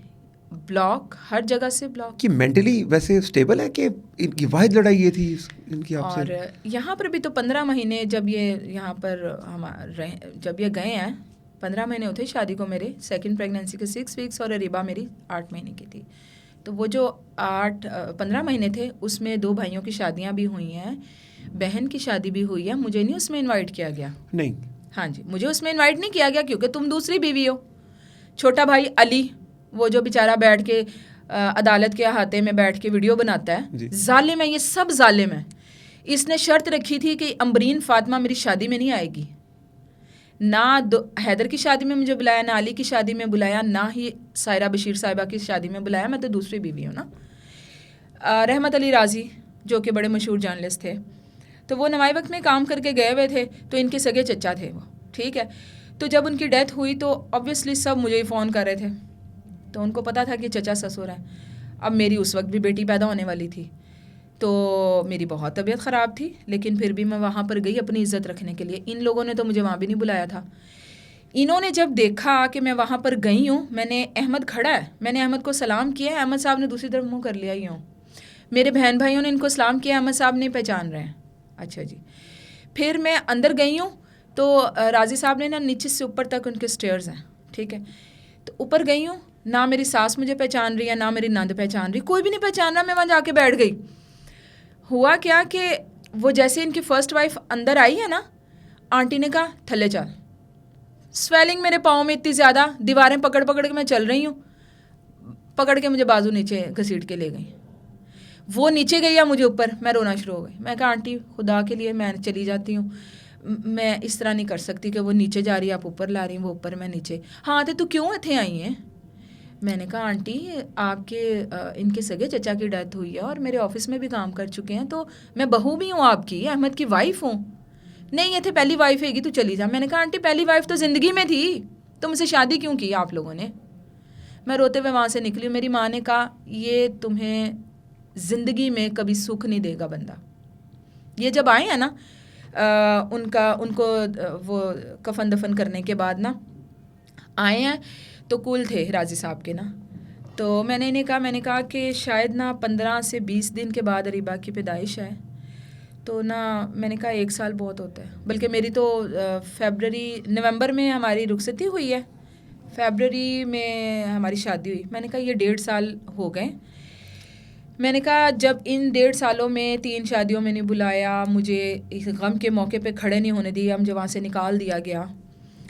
ब्लॉक, हर जगह से ब्लॉक। कि मेंटली वैसे स्टेबल है कि इनकी वाहिद लड़ाई ये थी इनकी आपसे? और यहाँ पर भी तो 15 महीने जब ये यहाँ पर जब ये गए हैं, 15 महीने होते शादी को मेरे, सेकंड प्रेगनेंसी के 6 वीक्स और अरीबा मेरी 8 महीने की थी। तो वो जो 15 महीने थे उसमें 2 भाइयों की शादियाँ भी हुई हैं, बहन की शादी भी हुई है। मुझे नहीं उसमें इन्वाइट किया गया। नहीं, हाँ जी, मुझे उसमें इनवाइट नहीं किया गया क्योंकि तुम दूसरी बीवी हो। छोटा भाई अली, वो जो बेचारा बैठ के अदालत के अहाते में बैठ के वीडियो बनाता है, जालिम है, ये सब जालिम है। इसने शर्त रखी थी कि अम्बरीन फातिमा मेरी शादी में नहीं आएगी। ना हैदर की शादी में मुझे बुलाया, ना अली की शादी में बुलाया, ना ही सायरा बशीर साहिबा की शादी में बुलाया। मैं तो दूसरी बीवी हूँ ना। रहमत अली राजी जो कि बड़े मशहूर जर्नलिस्ट थे, तो वो नवाई वक्त में काम करके गए हुए थे, तो इनके सगे चचा थे वो, ठीक है। तो जब उनकी डेथ हुई तो ऑब्वियसली सब मुझे ही फ़ोन कर रहे थे, तो उनको पता था कि चचा ससुर हैं। अब मेरी उस वक्त भी बेटी पैदा होने वाली थी, तो मेरी बहुत तबीयत ख़राब थी, लेकिन फिर भी मैं वहाँ पर गई अपनी इज़्ज़त रखने के लिए। इन लोगों ने तो मुझे वहाँ भी नहीं बुलाया था। इन्होंने जब देखा कि मैं वहाँ पर गई हूँ, मैंने अहमद खड़ा है, मैंने अहमद को सलाम किया है, अहमद साहब ने दूसरी तरफ मुँह कर लिया ही हूँ। मेरे बहन भाइयों ने इनको सलाम किया, अहमद साहब नहीं पहचान रहे हैं। अच्छा जी, फिर मैं अंदर गई हूँ तो राजी साहब ने ना नीचे से ऊपर तक उनके स्टेयर्स हैं, ठीक है। तो ऊपर गई हूँ, ना मेरी सास मुझे पहचान रही है, ना मेरी नंद पहचान रही, कोई भी नहीं पहचान रहा। मैं वहाँ जाके बैठ गई। हुआ क्या कि वो जैसे इनकी फर्स्ट वाइफ अंदर आई है ना, आंटी ने कहा थल्ले चल। स्वेलिंग मेरे पाँव में इतनी ज़्यादा, दीवारें पकड़ पकड़ के मैं चल रही हूँ, पकड़ के मुझे बाजू नीचे घसीट के ले गई। वो नीचे गई या मुझे ऊपर, मैं रोना शुरू हो गई। मैं कहा आंटी खुदा के लिए मैं चली जाती हूँ, मैं इस तरह नहीं कर सकती कि वो नीचे जा रही है आप ऊपर ला रही हैं, वो ऊपर मैं नीचे। हाँ तो क्यों इतने आई हैं? मैंने कहा आंटी आपके इनके सगे चचा की डेथ हुई है और मेरे ऑफिस में भी काम कर चुके हैं, तो मैं बहू भी हूँ आपकी, अहमद की वाइफ हूँ। नहीं ये थे पहली वाइफ हैगी, तू चली जा। मैंने कहा आंटी पहली वाइफ तो ज़िंदगी में थी, तो मुझसे शादी क्यों की आप लोगों ने? मैं रोते हुए वहाँ से निकली। मेरी माँ ने कहा ये तुम्हें ज़िंदगी में कभी सुख नहीं देगा बंदा। ये जब आए हैं ना उनको वो कफन दफन करने के बाद ना आए हैं, तो कुल थे राजी साहब के ना, तो मैंने इन्हें कहा, मैंने कहा कि शायद ना 15 से 20 दिन के बाद अरीबा की पैदाइश है, तो ना मैंने कहा 1 साल बहुत होता है। बल्कि मेरी तो नवंबर में हमारी रुखसती हुई है, फरवरी में हमारी शादी हुई। मैंने कहा ये 1.5 साल हो गए। मैंने कहा जब इन 1.5 सालों में 3 शादियों में नहीं बुलाया, मुझे इस गम के मौके पे खड़े नहीं होने दिया, मुझे वहाँ से निकाल दिया गया।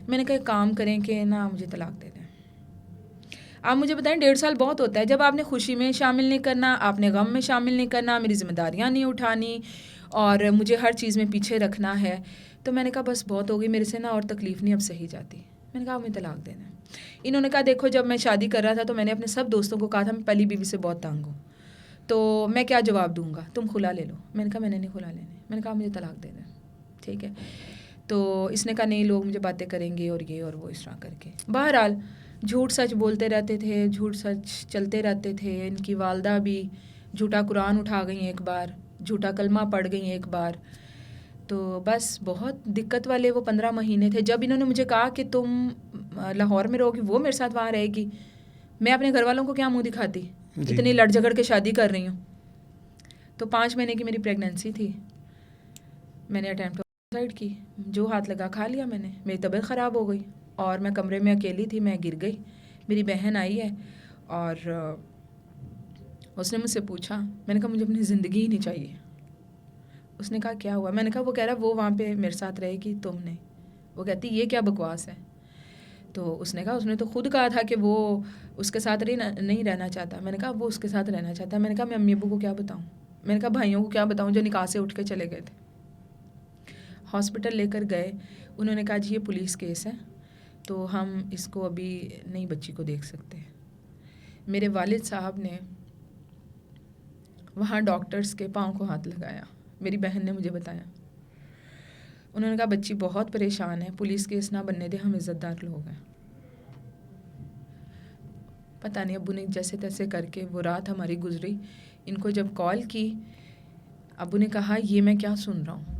मैंने कहा काम करें कि ना मुझे तलाक दे दें। आप मुझे बताएं 1.5 साल बहुत होता है जब आपने खुशी में शामिल नहीं करना, आपने गम में शामिल नहीं करना, मेरी जिम्मेदारियाँ नहीं उठानी और मुझे हर चीज़ में पीछे रखना है। तो मैंने कहा बस बहुत हो गई मेरे से ना, और तकलीफ़ नहीं अब सही जाती। मैंने कहा मुझे तलाक देना। इन्होंने कहा देखो जब मैं शादी कर रहा था तो मैंने अपने सब दोस्तों को कहा था मैं पहली बीवी से बहुत तंग हूँ, तो मैं क्या जवाब दूंगा, तुम खुला ले लो। मैंने कहा मैंने नहीं खुला लेने, मैंने कहा मुझे तलाक दे दें, ठीक है। तो इसने कहा नहीं लोग मुझे बातें करेंगे और ये और वो इस तरह करके। बहरहाल झूठ सच बोलते रहते थे, झूठ सच चलते रहते थे। इनकी वालदा भी झूठा कुरान उठा गई एक बार, झूठा कलमा पढ़ गई एक बार। तो बस बहुत दिक्कत वाले वो 15 महीने थे। जब इन्होंने मुझे कहा कि तुम लाहौर में रहोगी, वो मेरे साथ वहाँ रहेगी, मैं अपने घर वालों को क्या मुँह दिखाती, इतनी लड़ झगड़ के शादी कर रही हूँ। तो 5 महीने की मेरी प्रेगनेंसी थी, मैंने अटेम्प्ट सुसाइड की, जो हाथ लगा खा लिया मैंने। मेरी तबीयत ख़राब हो गई और मैं कमरे में अकेली थी, मैं गिर गई। मेरी बहन आई है और उसने मुझसे पूछा, मैंने कहा मुझे अपनी ज़िंदगी ही नहीं चाहिए। उसने कहा क्या हुआ? मैंने कहा वो कह रहा वो वहाँ पे मेरे साथ रहेगी, तुम नहीं। वो कहती ये क्या बकवास है। तो उसने कहा उसने तो खुद कहा था कि वो उसके साथ नहीं रहना चाहता। मैंने कहा वो उसके साथ रहना चाहता है। मैंने कहा मैं अम्मी अब्बू को क्या बताऊँ, मैंने कहा भाइयों को क्या बताऊँ जो निकाह से उठ के चले गए थे। हॉस्पिटल लेकर गए, उन्होंने कहा जी ये पुलिस केस है तो हम इसको अभी नहीं बच्ची को देख सकते। मेरे वालिद साहब ने वहाँ डॉक्टर्स के पाँव को हाथ लगाया। मेरी बहन ने मुझे बताया। उन्होंने कहा बच्ची बहुत परेशान है, पुलिस केस ना बनने दे, हम इज़्ज़तदार लोग हैं। पता नहीं अब्बू ने जैसे तैसे करके वो रात हमारी गुजरी। इनको जब कॉल की, अब्बू ने कहा ये मैं क्या सुन रहा हूँ।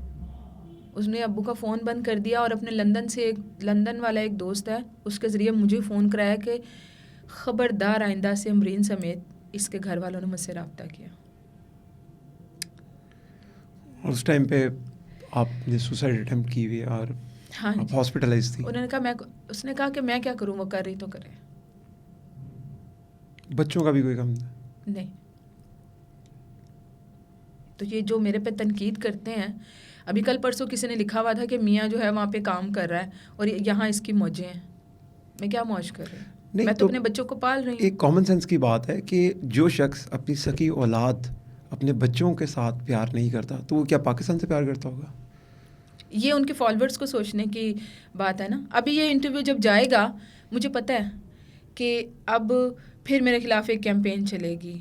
उसने अब्बू का फ़ोन बंद कर दिया और अपने लंदन वाला एक दोस्त है उसके ज़रिए मुझे फ़ोन कराया कि ख़बरदार आइंदा से अमरीन समेत इसके घर वालों ने मुझसे रब्ता किया। उस टाइम पे आपने सुसाइड अटेम्प्ट की हुई और हाँ, आप हॉस्पिटलाइज थी। उसने कहा कि मैं क्या करूँ, वो कर रही तो करे। बच्चों का भी कोई कम नहीं। तो ये जो मेरे पे तनकीद करते हैं, अभी कल परसों किसी ने लिखा हुआ था कि मियाँ जो है वहाँ पे काम कर रहा है और यहाँ इसकी मौजें हैं। मैं क्या मौज कर रही हूँ? मैं तो अपने बच्चों को पाल रही हूँ। एक कॉमन सेंस की बात है कि जो शख्स अपनी सगी औलाद अपने बच्चों के साथ प्यार नहीं करता तो वो क्या पाकिस्तान से प्यार करता होगा? ये उनके फॉलोअर्स को सोचने की बात है ना। अभी ये इंटरव्यू जब जाएगा, मुझे पता है कि अब फिर मेरे खिलाफ एक कैंपेन चलेगी,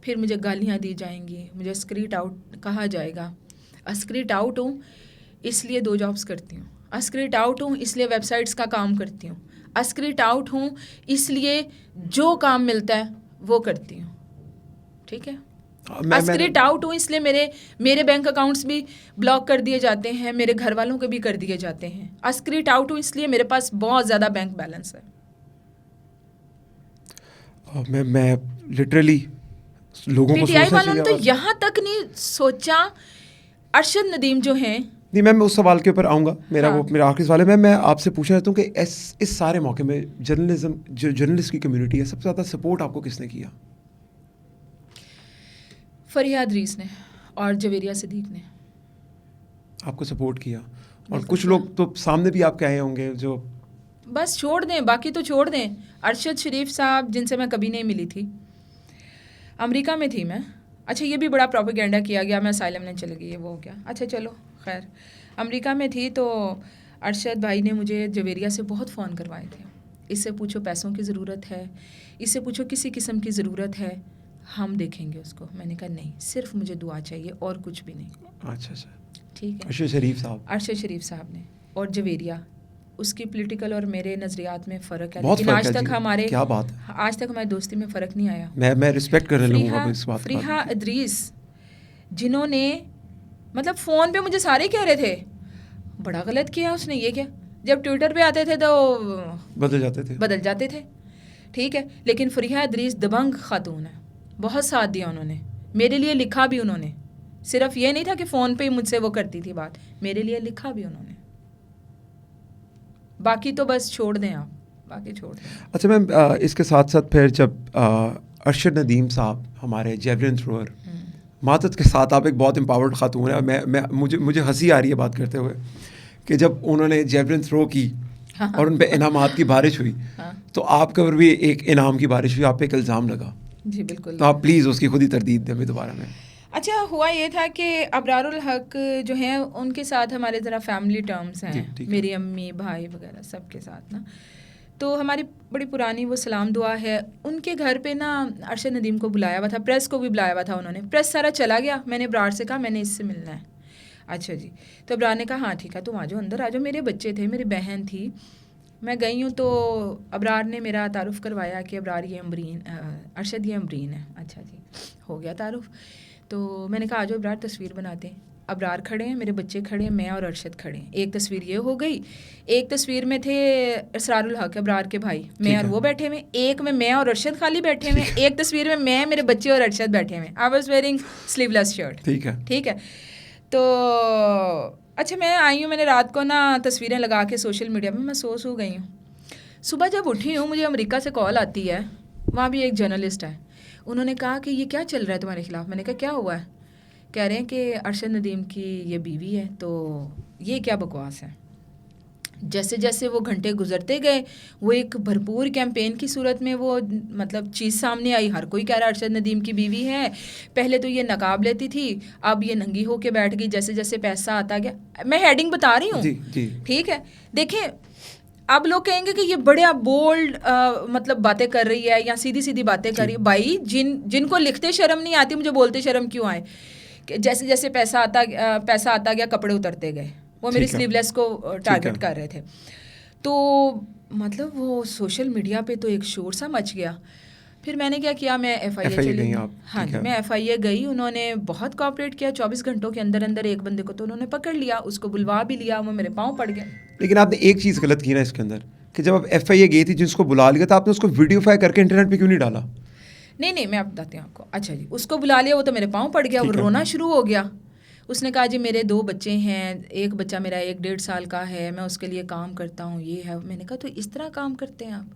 फिर मुझे गालियाँ दी जाएंगी, मुझे स्क्रीट आउट कहा जाएगा। स्क्रीट आउट हूँ इसलिए 2 जॉब्स करती हूँ, स्क्रीट आउट हूँ इसलिए वेबसाइट्स का काम करती हूँ, स्क्रीट आउट हूँ इसलिए जो काम मिलता है वो करती हूँ। ठीक है, स्क्रीट आउट हूँ इसलिए मेरे बैंक अकाउंट्स भी ब्लॉक कर दिए जाते हैं, मेरे घर वालों के भी कर दिए जाते हैं। स्क्रीट आउट हूँ इसलिए मेरे पास बहुत ज़्यादा बैंक बैलेंस है। मैं लिटरली लोगों को पीटीआई वालों ने तो यहाँ तक नहीं सोचा। अरशद नदीम जो हैं, नहीं मैं उस सवाल के ऊपर आऊँगा, मेरा हाँ। वो मेरा आखिरी सवाल है। मैं आपसे पूछना चाहता हूँ कि इस सारे मौके में जो जर्नलिस्ट की कम्युनिटी है, सबसे ज़्यादा सपोर्ट आपको किसने किया? फरिया अदरीस ने और जवेरिया सिद्दीक ने आपको सपोर्ट किया। और कुछ लोग तो सामने भी आपके आए होंगे जो बस छोड़ दें, बाकी तो छोड़ दें। अरशद शरीफ साहब जिनसे मैं कभी नहीं मिली थी, अमेरिका में थी मैं। अच्छा, ये भी बड़ा प्रोपेगेंडा किया गया, मैं असाइलम में चली गई, वो हो गया। अच्छा चलो खैर, अमेरिका में थी तो अरशद भाई ने मुझे जवेरिया से बहुत फ़ोन करवाए थे। इससे पूछो पैसों की ज़रूरत है, इससे पूछो किसी किस्म की ज़रूरत है, हम देखेंगे उसको। मैंने कहा नहीं, सिर्फ मुझे दुआ चाहिए और कुछ भी नहीं। अच्छा ठीक है। अरशद शरीफ साहब ने और जवेरिया, उसकी पॉलिटिकल और मेरे नज़रियात में फ़र्क है, बहुत लेकिन आज तक हमारे क्या बात है, आज तक हमारी दोस्ती में फ़र्क नहीं आया। मैं रिस्पेक्ट करने लगूंगा इस बात का। फरीहा अदरीस जिन्होंने मतलब फ़ोन पे मुझे सारे कह रहे थे बड़ा गलत किया उसने, ये क्या, जब ट्विटर पे आते थे तो बदल जाते थे। ठीक है, लेकिन फरीहा अदरीस दबंग खातून है, बहुत साथ दिया उन्होंने, मेरे लिए लिखा भी उन्होंने। सिर्फ ये नहीं था कि फ़ोन पे ही मुझसे वो करती थी बात, मेरे लिए लिखा भी उन्होंने। बाकी तो बस छोड़ दें आप, बाकी छोड़ दें। अच्छा मैम, इसके साथ साथ फिर जब अरशद नदीम साहब हमारे जेवलिन थ्रोअर, मातहत के साथ आप एक बहुत एम्पावर्ड खातून है। मैं मुझे हंसी आ रही है बात करते हुए कि जब उन्होंने जेवलिन थ्रो की और उन पे इनामात की बारिश हुई, तो आपके ऊपर भी एक इनाम की बारिश हुई, आप पे एक इल्ज़ाम लगा। जी बिल्कुल, तो आप प्लीज़ उसकी खुद ही तरदीद दें अभी दोबारा में। अच्छा, हुआ ये था कि अबरारुल हक जो हैं उनके साथ हमारे ज़रा फैमिली टर्म्स हैं, मेरी अम्मी भाई वगैरह सबके साथ ना, तो हमारी बड़ी पुरानी वो सलाम दुआ है। उनके घर पे ना अरशद नदीम को बुलाया हुआ था, प्रेस को भी बुलाया हुआ था उन्होंने। प्रेस सारा चला गया, मैंने अबरार से कहा मैंने इससे मिलना है। अच्छा जी, तो अबरार ने कहा हाँ ठीक है, तुम आ जाओ अंदर आ जाओ। मेरे बच्चे थे, मेरी बहन थी, मैं गई हूँ। तो अबरार ने मेरा तारुफ़ करवाया कि अबरार ये अरशद ये अमरीन है। अच्छा जी, हो गया तारुफ़। तो मैंने कहा आ जाओ अबरार तस्वीर बनाते हैं। अबरार खड़े हैं, मेरे बच्चे खड़े हैं, मैं और अरशद खड़े हैं। एक तस्वीर ये हो गई, एक तस्वीर में थे इसरारुल हक अबरार के भाई, मैं और वो बैठे हुए, एक में मैं और अरशद खाली बैठे हुए, एक तस्वीर में मैं, मेरे बच्चे और अरशद बैठे हुए। I was wearing sleeveless shirt. ठीक है। तो अच्छा, मैं आई हूँ, मैंने रात को ना तस्वीरें लगा के सोशल मीडिया में मैं सो गई हूँ। सुबह जब उठी हूँ, मुझे अमेरिका से कॉल आती है, वहाँ भी एक जर्नलिस्ट है। उन्होंने कहा कि ये क्या चल रहा है तुम्हारे खिलाफ। मैंने कहा क्या हुआ है। कह रहे हैं कि अरशद नदीम की ये बीवी है। तो ये क्या बकवास है। जैसे जैसे वो घंटे गुजरते गए, वो एक भरपूर कैंपेन की सूरत में वो मतलब चीज़ सामने आई। हर कोई कह रहा है अरशद नदीम की बीवी है। पहले तो ये नकाब लेती थी, अब ये नंगी होके बैठ गई। जैसे जैसे पैसा आता गया, मैं हेडिंग बता रही हूँ, ठीक है। देखें, अब लोग कहेंगे कि ये बड़े बोल्ड मतलब बातें कर रही है या सीधी सीधी बातें कर रही है। भाई जिनको लिखते शर्म नहीं आती, मुझे बोलते शर्म क्यों आए? कि जैसे जैसे पैसा आता गया, कपड़े उतरते गए। वो मेरी स्लीवलेस को टारगेट कर रहे थे। तो मतलब वो सोशल मीडिया पे तो एक शोर सा मच गया। फिर मैंने क्या किया, मैं FIA चली। हाँ जी, मैं FIA गई। उन्होंने बहुत कोऑपरेट किया। 24 घंटों के अंदर अंदर एक बंदे को तो उन्होंने पकड़ लिया, उसको बुलवा भी लिया, वो मेरे पाँव पड़ गया। लेकिन आपने एक चीज़ गलत की ना इसके अंदर, कि जब आप FIA गई थी, जिसको बुला लिया था, आपने उसको वीडियोफाई करके इंटरनेट पे क्यों नहीं डाला? नहीं, मैं आप बताती हूँ आपको। अच्छा जी, उसको बुला लिया, वो तो मेरे पाँव पड़ गया, वो रोना शुरू हो गया। उसने कहा जी मेरे 2 बच्चे हैं, एक बच्चा मेरा 1-1.5 साल का है, मैं उसके लिए काम करता हूँ, ये है। मैंने कहा तो इस तरह काम करते हैं आप?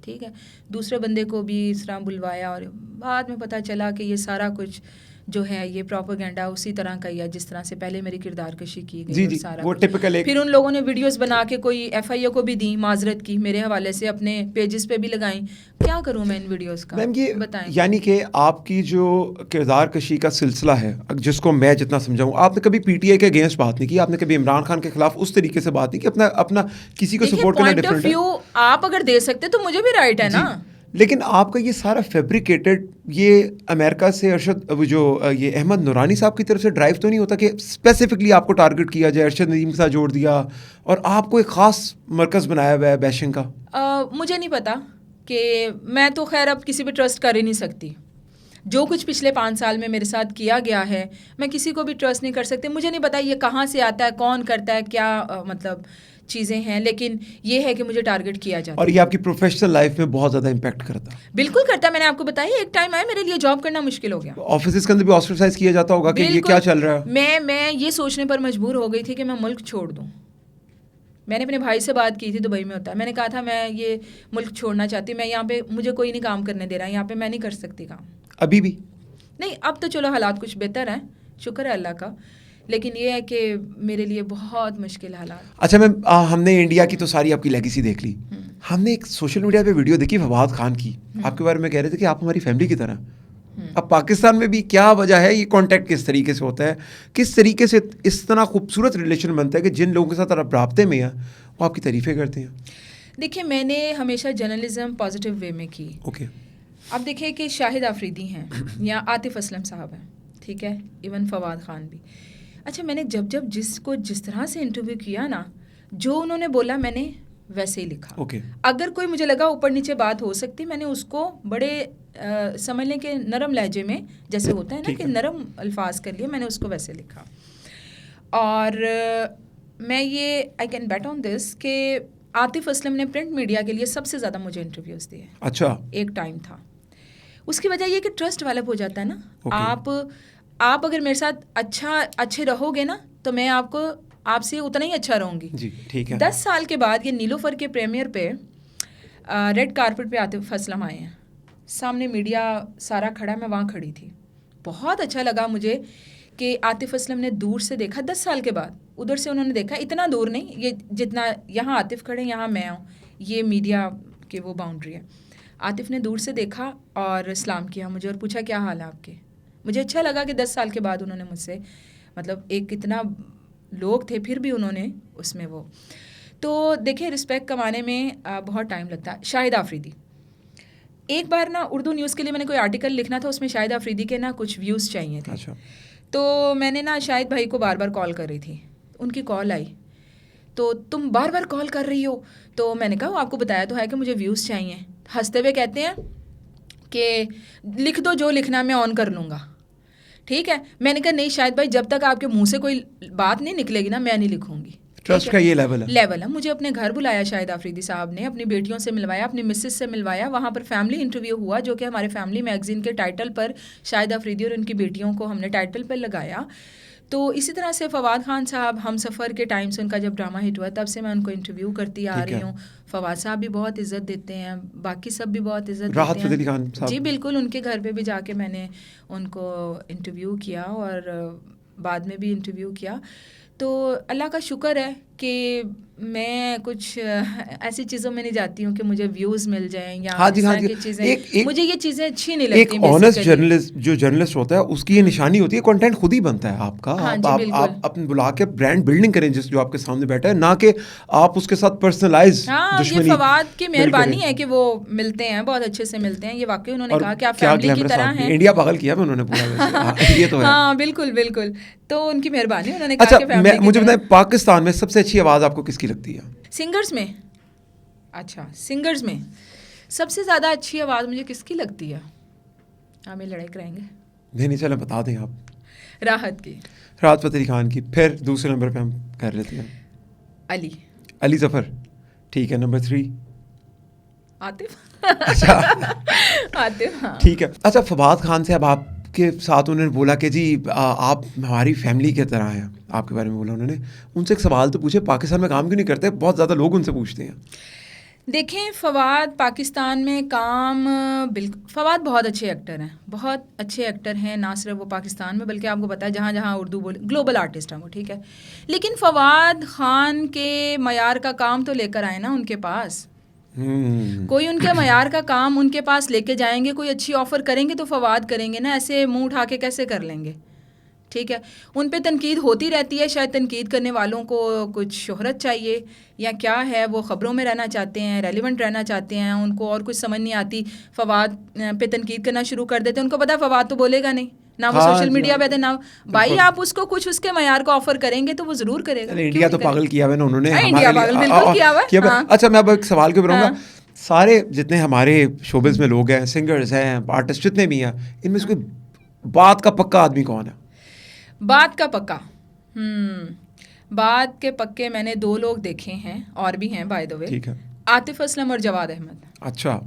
ठीक है। दूसरे बंदे को भी इस तरह बुलवाया और बाद में पता चला कि ये सारा कुछ जो है ये प्रोपेगेंडा उसी तरह का ही है जिस तरह से पहले मेरी किरदार कशी की गई। जी, सारा वो टिपिकल एक। फिर उन लोगों ने वीडियोस बना के कोई FIA को भी दी, माजरत की मेरे हवाले से, अपने पेजेस पे भी लगाई। क्या करूं मैं इन वीडियोस का? मैम ये बताएं। यानी कि आपकी जो किरदार कशी का सिलसिला है, जिसको मैं जितना समझाऊं, आपने कभी PTI के अगेंस्ट बात नहीं की, आपने कभी इमरान खान के खिलाफ उस तरीके से बात नहीं की। अपना किसी को सपोर्ट करना डिफरेंट है। आप अगर दे सकते तो मुझे भी राइट है ना। लेकिन आपका ये सारा फैब्रिकेटेड, ये अमेरिका से ये अहमद नूरानी साहब की तरफ से ड्राइव तो नहीं होता कि स्पेसिफिकली आपको टारगेट किया जाए, अरशद नदीम के साथ जोड़ दिया और आपको एक ख़ास मरकज़ बनाया हुआ है बैशिंग का? मुझे नहीं पता कि मैं तो खैर अब किसी पे ट्रस्ट कर ही नहीं सकती। जो कुछ पिछले 5 साल में मेरे साथ किया गया है, मैं किसी को भी ट्रस्ट नहीं कर सकती। मुझे नहीं पता ये कहाँ से आता है, कौन करता है, क्या मतलब चीज़ें हैं, लेकिन ये है कि मुझे टारगेट किया जाता है। और ये आपकी प्रोफेशनल लाइफ में बहुत ज़्यादा इम्पैक्ट करता है? बिल्कुल करता है। मैंने आपको बताया एक टाइम आया मेरे लिए जॉब करना मुश्किल हो गया। ऑफिस के अंदर भी ऑस्ट्रेसाइज किया जाता होगा कि ये क्या चल रहा है? मैं ये सोचने पर मजबूर हो गई थी कि मैं मुल्क छोड़ दूँ। मैंने अपने भाई से बात की थी, दुबई में होता है। मैंने कहा था मैं ये मुल्क छोड़ना चाहती, मैं यहाँ पे, मुझे कोई नहीं काम करने दे रहा है यहाँ पे, मैं नहीं कर सकती काम। अभी भी नहीं, अब तो चलो हालात कुछ बेहतर हैं, शुक्र है अल्लाह का, लेकिन ये है कि मेरे लिए बहुत मुश्किल हालात। अच्छा मैम, हमने इंडिया की तो सारी आपकी लेगेसी देख ली। हमने एक सोशल मीडिया पे वीडियो देखी फवाद खान की, आपके बारे में कह रहे थे कि आप हमारी फैमिली की तरह। अब पाकिस्तान में भी क्या वजह है, ये कांटेक्ट किस तरीके से होता है, किस तरीके से इस तरह खूबसूरत रिलेशन बनता है कि जिन लोगों के साथ आप राब्ते में हैं वो आपकी तारीफ़ें करते हैं? देखिए, मैंने हमेशा जर्नलिज्म पॉजिटिव वे में की। ओके। अब देखिए कि शाहिद आफरीदी हैं या आतिफ असलम साहब हैं, ठीक है, इवन फवाद खान भी। अच्छा, मैंने जब जिसको जिस तरह से इंटरव्यू किया ना, जो उन्होंने बोला मैंने वैसे ही लिखा। ओके। अगर कोई मुझे लगा ऊपर नीचे बात हो सकती, मैंने उसको बड़े समझ लें कि नरम लहजे में, जैसे होता है ना कि नरम अल्फाज कर लिए, मैंने उसको वैसे लिखा। और मैं ये I can bet on this कि आतिफ असलम ने प्रिंट मीडिया के लिए सबसे ज़्यादा मुझे इंटरव्यूज़ दिए। अच्छा। एक टाइम था। उसकी वजह ये कि ट्रस्ट डेवलप हो जाता है ना। आप अगर मेरे साथ अच्छे रहोगे ना, तो मैं आपसे उतना ही अच्छा रहूँगी। जी, ठीक है। 10 साल के बाद ये नीलोफर के प्रीमियर पे रेड कारपेट पे आतिफ असलम आए हैं, सामने मीडिया सारा खड़ा, मैं वहाँ खड़ी थी। बहुत अच्छा लगा मुझे कि आतिफ असलम ने दूर से देखा, 10 साल के बाद उधर से उन्होंने देखा, इतना दूर नहीं, ये जितना यहाँ आतिफ खड़े, यहाँ मैं हूँ, ये मीडिया की वो बाउंड्री है। आतिफ ने दूर से देखा और सलाम किया मुझे और पूछा क्या हाल है आपके। मुझे अच्छा लगा कि 10 साल के बाद उन्होंने मुझसे, मतलब एक कितना लोग थे फिर भी उन्होंने उसमें वो। तो देखिए, रिस्पेक्ट कमाने में बहुत टाइम लगता है। शाहिद आफरीदी, एक बार ना उर्दू न्यूज़ के लिए मैंने कोई आर्टिकल लिखना था, उसमें शाहिद आफरीदी के ना कुछ व्यूज़ चाहिए थे। अच्छा। तो मैंने ना शाहिद भाई को बार बार कॉल कर रही थी, उनकी कॉल आई, तो तुम बार बार कॉल कर रही हो। तो मैंने कहा आपको बताया तो है कि मुझे व्यूज़ चाहिए। हंसते हुए कहते हैं कि लिख दो, जो लिखना मैं ऑन कर लूँगा। ठीक है। मैंने कहा नहीं शाहिद भाई, जब तक आपके मुंह से कोई बात नहीं निकलेगी ना, मैं नहीं लिखूँगी। ट्रस्ट का ये लेवल है। मुझे अपने घर बुलाया शाहिद आफरीदी साहब ने, अपनी बेटियों से मिलवाया, अपनी मिसेस से मिलवाया, वहाँ पर फैमिली इंटरव्यू हुआ, जो कि हमारे फैमिली मैगजीन के टाइटल पर शाहिद आफरीदी और उनकी बेटियों को हमने टाइटल पर लगाया। तो इसी तरह से फवाद खान साहब, हम सफ़र के टाइम से उनका जब ड्रामा हिट हुआ तब से मैं उनको इंटरव्यू करती आ रही हूँ। फवाद साहब भी बहुत इज़्ज़त देते हैं, बाकी सब भी बहुत इज़्ज़त देते हैं। जी बिल्कुल, उनके घर पे भी जाके मैंने उनको इंटरव्यू किया और बाद में भी इंटरव्यू किया। तो अल्लाह का शुक्र है कि मैं कुछ ऐसी चीज़ों में नहीं जाती हूँ कि मुझे व्यूज़ मिल जाएं या हाँ जी, हाँ इस तरह जी। की चीज़ें, मुझे ये चीज़ें अच्छी नहीं लगती। एक ऑनेस्ट जर्नलिस्ट, जो जर्नलिस्ट होता है उसकी ये निशानी होती है, कंटेंट खुद ही बनता है आपका। हाँ जी, आप अपने बुला के ब्रांड बिल्डिंग करें जिस जो आपके सामने बैठा है, ना कि आप उसके साथ पर्सनलाइज दुश्मनी। ये फवाद की मेहरबानी है कि वो मिलते हैं, बहुत अच्छे से मिलते हैं। ये वाकई उन्होंने कहा कि आप फैमिली की तरह हैं। इंडिया पागल किया है उन्होंने पूरा। ये तो है। हाँ बिल्कुल बिल्कुल, तो उनकी मेहरबानी, उन्होंने कहा कि फैमिली की मुझे बताएं, पाकिस्तान में सबसे अच्छी आवाज़ आपको किसकी लगती है? सिंगर्स में? अच्छा, सिंगर्स में सबसे ज़्यादा अच्छी आवाज़ मुझे किसकी लगती है? हम ये लड़ाई कराएंगे? नहीं, चलो बता दें आप। राहत की। राहत फ़तेह अली खान की। फिर दूसरे नंबर पे हम कर लेते हैं अली ज़फ़र। ठीक है, नंबर 3 आतिफ। अच्छा आतिफ, हाँ ठीक है। अच्छा, फवाद खान से अब आपके साथ उन्होंने बोला कि जी आप हमारी फैमिली की तरह हैं, आपके बारे में बोला उन्होंने। उनसे एक सवाल तो पूछे, पाकिस्तान में काम क्यों नहीं करते? बहुत ज़्यादा लोग उनसे पूछते हैं। देखें, फवाद पाकिस्तान में काम बिल्कुल, फवाद बहुत अच्छे एक्टर हैं, बहुत अच्छे एक्टर हैं, ना सिर्फ वो पाकिस्तान में बल्कि आपको पता है जहाँ जहाँ उर्दू बोले, ग्लोबल आर्टिस्ट हैं वो, ठीक है। लेकिन फवाद खान के मयार का काम तो लेकर आए ना उनके पास। कोई उनके मयार का काम उनके पास लेके जाएंगे, कोई अच्छी ऑफ़र करेंगे तो फवाद करेंगे ना, ऐसे मुंह उठा के कैसे कर लेंगे? ठीक है, उन पे तनकीद होती रहती है, शायद तनकीद करने वालों को कुछ शोहरत चाहिए या क्या है, वो ख़बरों में रहना चाहते हैं, रेलिवेंट रहना चाहते हैं, उनको और कुछ समझ नहीं आती, फवाद पे तनकीद करना शुरू कर देते हैं। उनको पता है फवाद तो बोलेगा नहीं, ना वो सोशल मीडिया पे, ना भाई आप उसको कुछ उसके मयार का ऑफर करेंगे तो वो जरूर करेगा। इंडिया तो पागल किया हुआ है उन्होंने, इंडिया पागल बिल्कुल किया हुआ है। अच्छा, मैं अब एक सवाल के ऊपर सारे जितने हमारे शोबिज़ में लोग हैं, सिंगर्स हैं, आर्टिस्ट जितने भी हैं, इनमें से कोई बात का पक्का आदमी कौन है? बात का पक्का, बात के पक्के मैंने 2 लोग देखे हैं, और भी हैं बाय द वे। ठीक है। आतिफ असलम और जवाद अहमद। अच्छा,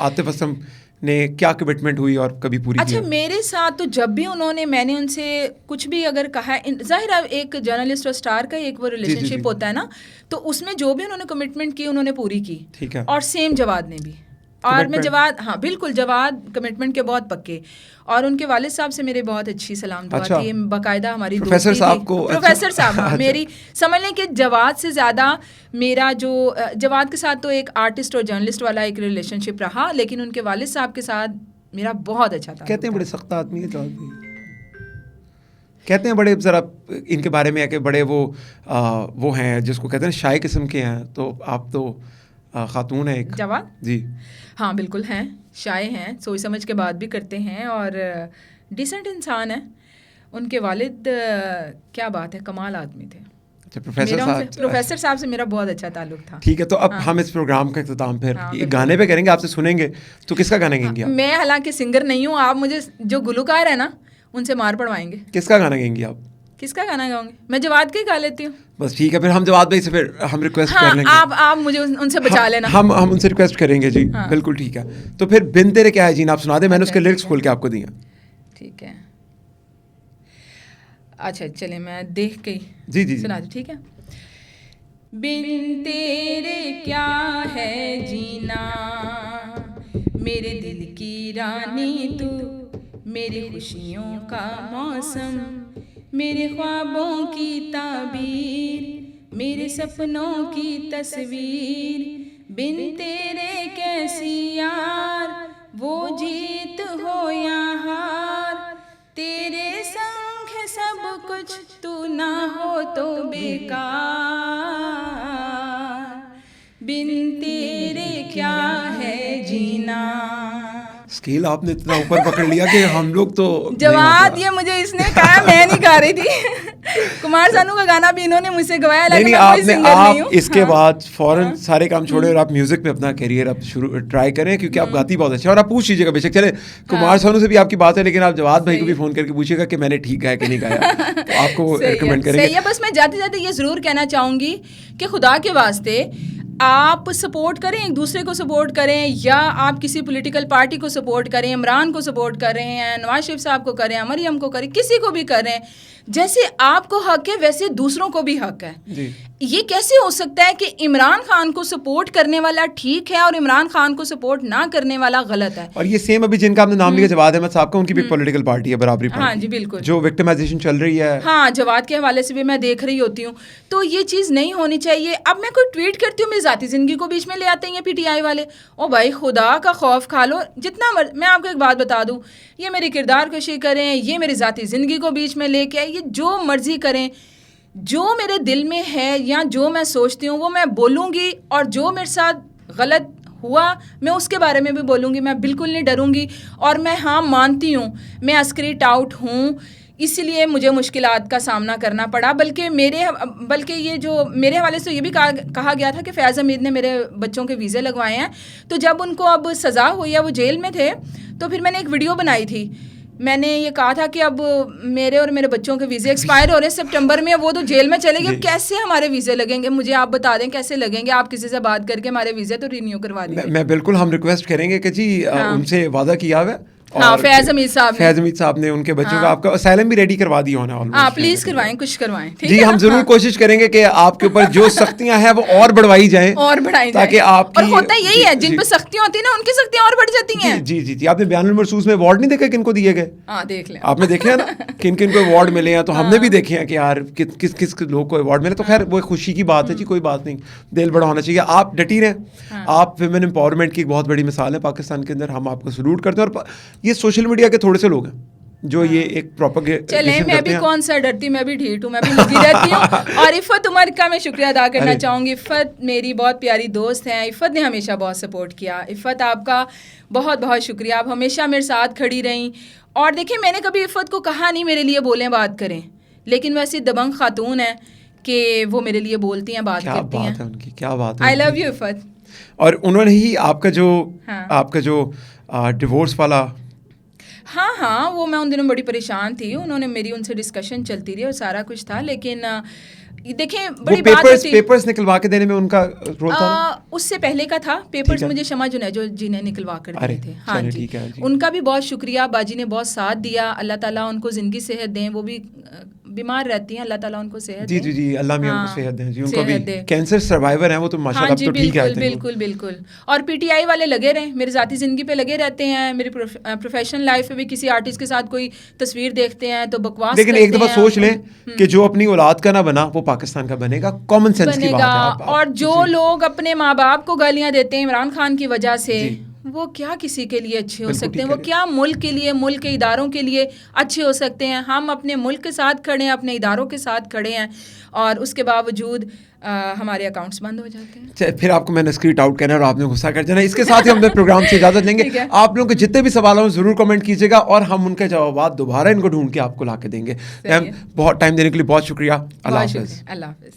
आतिफ असलम ने क्या कमिटमेंट हुई और कभी पूरी अच्छा, मेरे साथ तो जब भी मैंने उनसे कुछ भी अगर कहा है, जाहिर है एक जर्नलिस्ट और स्टार का एक वो रिलेशनशिप होता है ना, तो उसमें जो भी उन्होंने कमिटमेंट की उन्होंने पूरी की। ठीक है। और सेम जवाद ने भी, और मैं जवाद, हाँ बिल्कुल, जवाद कमिटमेंट के बहुत पक्के, और उनके वालिद साहब से मेरे बहुत अच्छी सलाम दुआ थी, बाकायदा हमारी प्रोफेसर साहब को, प्रोफेसर साहब, हाँ मेरी समझ लें कि जवाद से ज़्यादा मेरा जो जवाद के साथ तो एक आर्टिस्ट और जर्नलिस्ट वाला एक रिलेशनशिप रहा, लेकिन उनके वालिद साहब के साथ मेरा बहुत अच्छा था। कहते हैं बड़े सख्त आदमी है जवाद भी, कहते हैं बड़े, ज़रा इनके बारे में है कि बड़े वो हैं जिसको कहते हैं शाय किस्म के हैं, तो आप तो खातून है एक जवाद जी। हाँ बिल्कुल हैं, शाय हैं, सोच समझ के बात भी करते हैं और डिसेंट इंसान है। उनके वालिद क्या बात है, कमाल आदमी थे। अच्छा, प्रोफेसर साहब से मेरा बहुत अच्छा ताल्लुक था। ठीक है, तो अब हम इस प्रोग्राम का इख्तिताम फिर गाने पे करेंगे, आपसे सुनेंगे, तो किसका गाना गाएंगी आप? मैं हालांकि सिंगर नहीं हूँ, आप मुझे जो गुलकार है ना उनसे मार पड़वाएंगे। किसका गाना गाएंगी आप? किसका गाना गाऊंगी? मैं जवाद के ही गा लेती हूँ। बस ठीक है, फिर हम जवाद भाई से फिर हम रिक्वेस्ट कर लेंगे। आप मुझे उनसे बचा लेना। हम उनसे रिक्वेस्ट करेंगे जी। बिल्कुल ठीक है, तो फिर बिन तेरे क्या है जीन आप सुना दे, मैंने उसके लिरिक्स खोल के आपको दिए। ठीक है, अच्छा चलिए मैं देख के जी सुना दूँ, ठीक है। बिन तेरे क्या है जीना, मेरे दिल की रानी तू, मेरी खुशियों का मौसम, मेरे ख्वाबों की ताबीर, मेरे सपनों की तस्वीर, बिन तेरे कैसी यार, वो जीत हो या हार, तेरे संग है सब कुछ, तू ना हो तो बेकार, बिन तेरे क्या है जीना। स्केल आपने इतना ऊपर पकड़ लिया कि हम लोग तो जवाद, ये मुझे इसने कहा, मैं नहीं गा रही थी। कुमार सानू का गाना भी इन्होंने मुझसे गवाया, लेकिन मैं कोई सिंगर नहीं हूँ। इसके बाद फौरन सारे काम छोड़े और आप म्यूजिक में अपना करियर आप शुरू ट्राई करें, क्योंकि आप गाती बहुत अच्छा, और आप पूछ लीजिएगा बेशक, चले कुमार सानू से भी आपकी बात है, लेकिन आप जवाद भाई को भी फोन करके पूछिएगा कि मैंने ठीक गाया कि नहीं गाया, तो आपको रिकमेंड करेंगे। सही है, बस मैं जाते जाते ये जरूर कहना चाहूंगी कि खुदा के वास्ते आप सपोर्ट करें, एक दूसरे को सपोर्ट करें, या आप किसी पॉलिटिकल पार्टी को सपोर्ट करें, इमरान को सपोर्ट कर रहे हैं, नवाज शरीफ साहब को करें, मरियम को करें, किसी को भी करें, जैसे आपको हक है वैसे दूसरों को भी हक है। जी। ये कैसे हो सकता है कि इमरान खान को सपोर्ट करने वाला ठीक है और इमरान खान को सपोर्ट ना करने वाला गलत है? और ये सेम अभी जिनका आपने नाम लिया जवाद अहमद साहब का, उनकी भी पॉलिटिकल पार्टी है, बराबरी पार्टी। हाँ जी बिल्कुल, जो विक्टिमाइजेशन चल रही है। हाँ, जवाद के हवाले से भी मैं देख रही होती हूँ, तो ये चीज़ नहीं होनी चाहिए। अब मैं कोई ट्वीट करती हूँ, मेरी ज़ाती ज़िंदगी को बीच में ले आते हैं पीटीआई वाले। ओ भाई खुदा का खौफ खा लो, जितना मैं आपको एक बात बता दूँ, ये मेरी किरदार कशी करें, ये मेरी ज़ाती ज़िंदगी को बीच में लेके आए, ये जो मर्जी करें, जो मेरे दिल में है या जो मैं सोचती हूँ वो मैं बोलूँगी, और जो मेरे साथ गलत हुआ मैं उसके बारे में भी बोलूँगी। मैं बिल्कुल नहीं डरूँगी, और मैं हाँ मानती हूँ मैं अस्करी टाउट हूँ, इसलिए मुझे मुश्किलात का सामना करना पड़ा। बल्कि ये जो मेरे हवाले से ये भी कहा गया था कि फैज़ हमीद ने मेरे बच्चों के वीज़े लगवाए हैं, तो जब उनको अब सज़ा हुई है, वो जेल में थे, तो फिर मैंने एक वीडियो बनाई थी। मैंने ये कहा था कि अब मेरे और मेरे बच्चों के वीज़े एक्सपायर हो रहे हैं सितंबर में, वो तो जेल में चले गए, कैसे हमारे वीज़े लगेंगे? मुझे आप बता दें कैसे लगेंगे? आप किसी से बात करके हमारे वीज़े तो रिन्यू करवा दीजिए। मैं बिल्कुल, हम रिक्वेस्ट करेंगे कि जी उनसे वादा किया हुआ है। हाँ, फैज़ हमीद साहब ने उनके बच्चों का आपका असाइलम भी रेडी करवा दिया होना। हाँ, प्लीज करवाएं, कुछ करवाएं। जी, हम जरूर कोशिश करेंगे कि आपके ऊपर जो सख्तियां हैं वो और बढ़वाई जाएं, और बढ़ाई जाएं, ताकि आपकी, और होता यही है, जिन पे सख्तियां होती है ना उनकी सख्तियां और बढ़ जाती हैं। जी जी जी। आपने बयानुल मरसूस में अवार्ड नहीं देखा किनको दिए गए? हाँ, देख लें, आपने देखे ना किन किन को अवार्ड मिले हैं, तो हमने भी देखे हैं कि यार किस किस लोग को अवार्ड मिले। तो खैर वो खुशी की बात है जी, कोई बात नहीं, दिल बड़ा होना चाहिए। आप डटी रहें, आप विमेन एम्पावरमेंट की एक बहुत बड़ी मिसाल है पाकिस्तान के अंदर, हम आपको सलूट करते हैं। और ये सोशल मीडिया के थोड़े से लोग हैं जो ये एक प्रोपेगेंडा चलें, मैं भी कौन सा डरती, मैं भी ढीठ हूँ, मैं भी लगी रहती हूँ। और इफ़त उमर का मैं शुक्रिया अदा करना चाहूँगी। इफ़त मेरी बहुत प्यारी दोस्त हैं, इफ़त ने हमेशा बहुत सपोर्ट किया। इफ़त आपका बहुत बहुत शुक्रिया, आप हमेशा मेरे साथ खड़ी रहीं। और देखिए, मैंने कभी इफ़त को कहा नहीं मेरे लिए बोलें, बात करें, लेकिन वो ऐसी दबंग खातून है कि वो मेरे लिए बोलती हैं, बात करती हैं। उनकी क्या बात है। I love you Iffat. और उन्होंने ही आपका जो डिवोर्स वाला, हाँ, वो मैं उन दिनों बड़ी परेशान थी, उन्होंने मेरी उनसे डिस्कशन चलती रही और सारा कुछ था, लेकिन देखें बड़ी बात होती, पेपर्स निकलवा के देने में उनका रोल था ना? उससे पहले का था पेपर्स, मुझे शमा जुनैजो जी ने निकलवा कर दिए थे। हाँ जी, उनका भी बहुत शुक्रिया, बाजी ने बहुत साथ दिया। अल्लाह ताला उनको ज़िंदगी सेहत दें, वो भी बीमार रहती हैं, अल्लाह ताला उनको सेहत जी जी जी, अल्लाह मियां उनको सेहत दें जी, उनको भी कैंसर सर्वाइवर हैं वो, तो माशाल्लाह तो ठीक है। बिल्कुल बिल्कुल। और पीटीआई वाले लगे रहे, मेरी ज़ाती ज़िंदगी पे लगे रहते हैं, मेरी प्रोफेशनल लाइफ में भी किसी आर्टिस्ट के साथ कोई तस्वीर देखते हैं तो बकवास, लेकिन एक दफ़ा सोच लें कि जो अपनी औलाद का ना बना वो पाकिस्तान का बनेगा, कॉमन सेंस की बात है। और जो लोग अपने माँ बाप को गालियाँ देते हैं इमरान खान की वजह से, वो क्या किसी के लिए अच्छे हो सकते हैं? वो क्या मुल्क के लिए, मुल्क के इदारों के लिए अच्छे हो सकते हैं? हम अपने मुल्क के साथ खड़े हैं, अपने इदारों के साथ खड़े हैं, और उसके बावजूद हमारे अकाउंट्स बंद हो जाते हैं। फिर आपको मैंने स्क्रीट आउट करना है और आपने गुस्सा कर जाना। इसके साथ ही हम प्रोग्राम से इजाजत लेंगे। आप लोगों के जितने भी सवाल हो जरूर कमेंट कीजिएगा और हम उनके जवाब दोबारा इनको ढूंढ के आपको ला के देंगे। बहुत टाइम देने के लिए बहुत शुक्रिया। अल्लाह हाफ़िज़।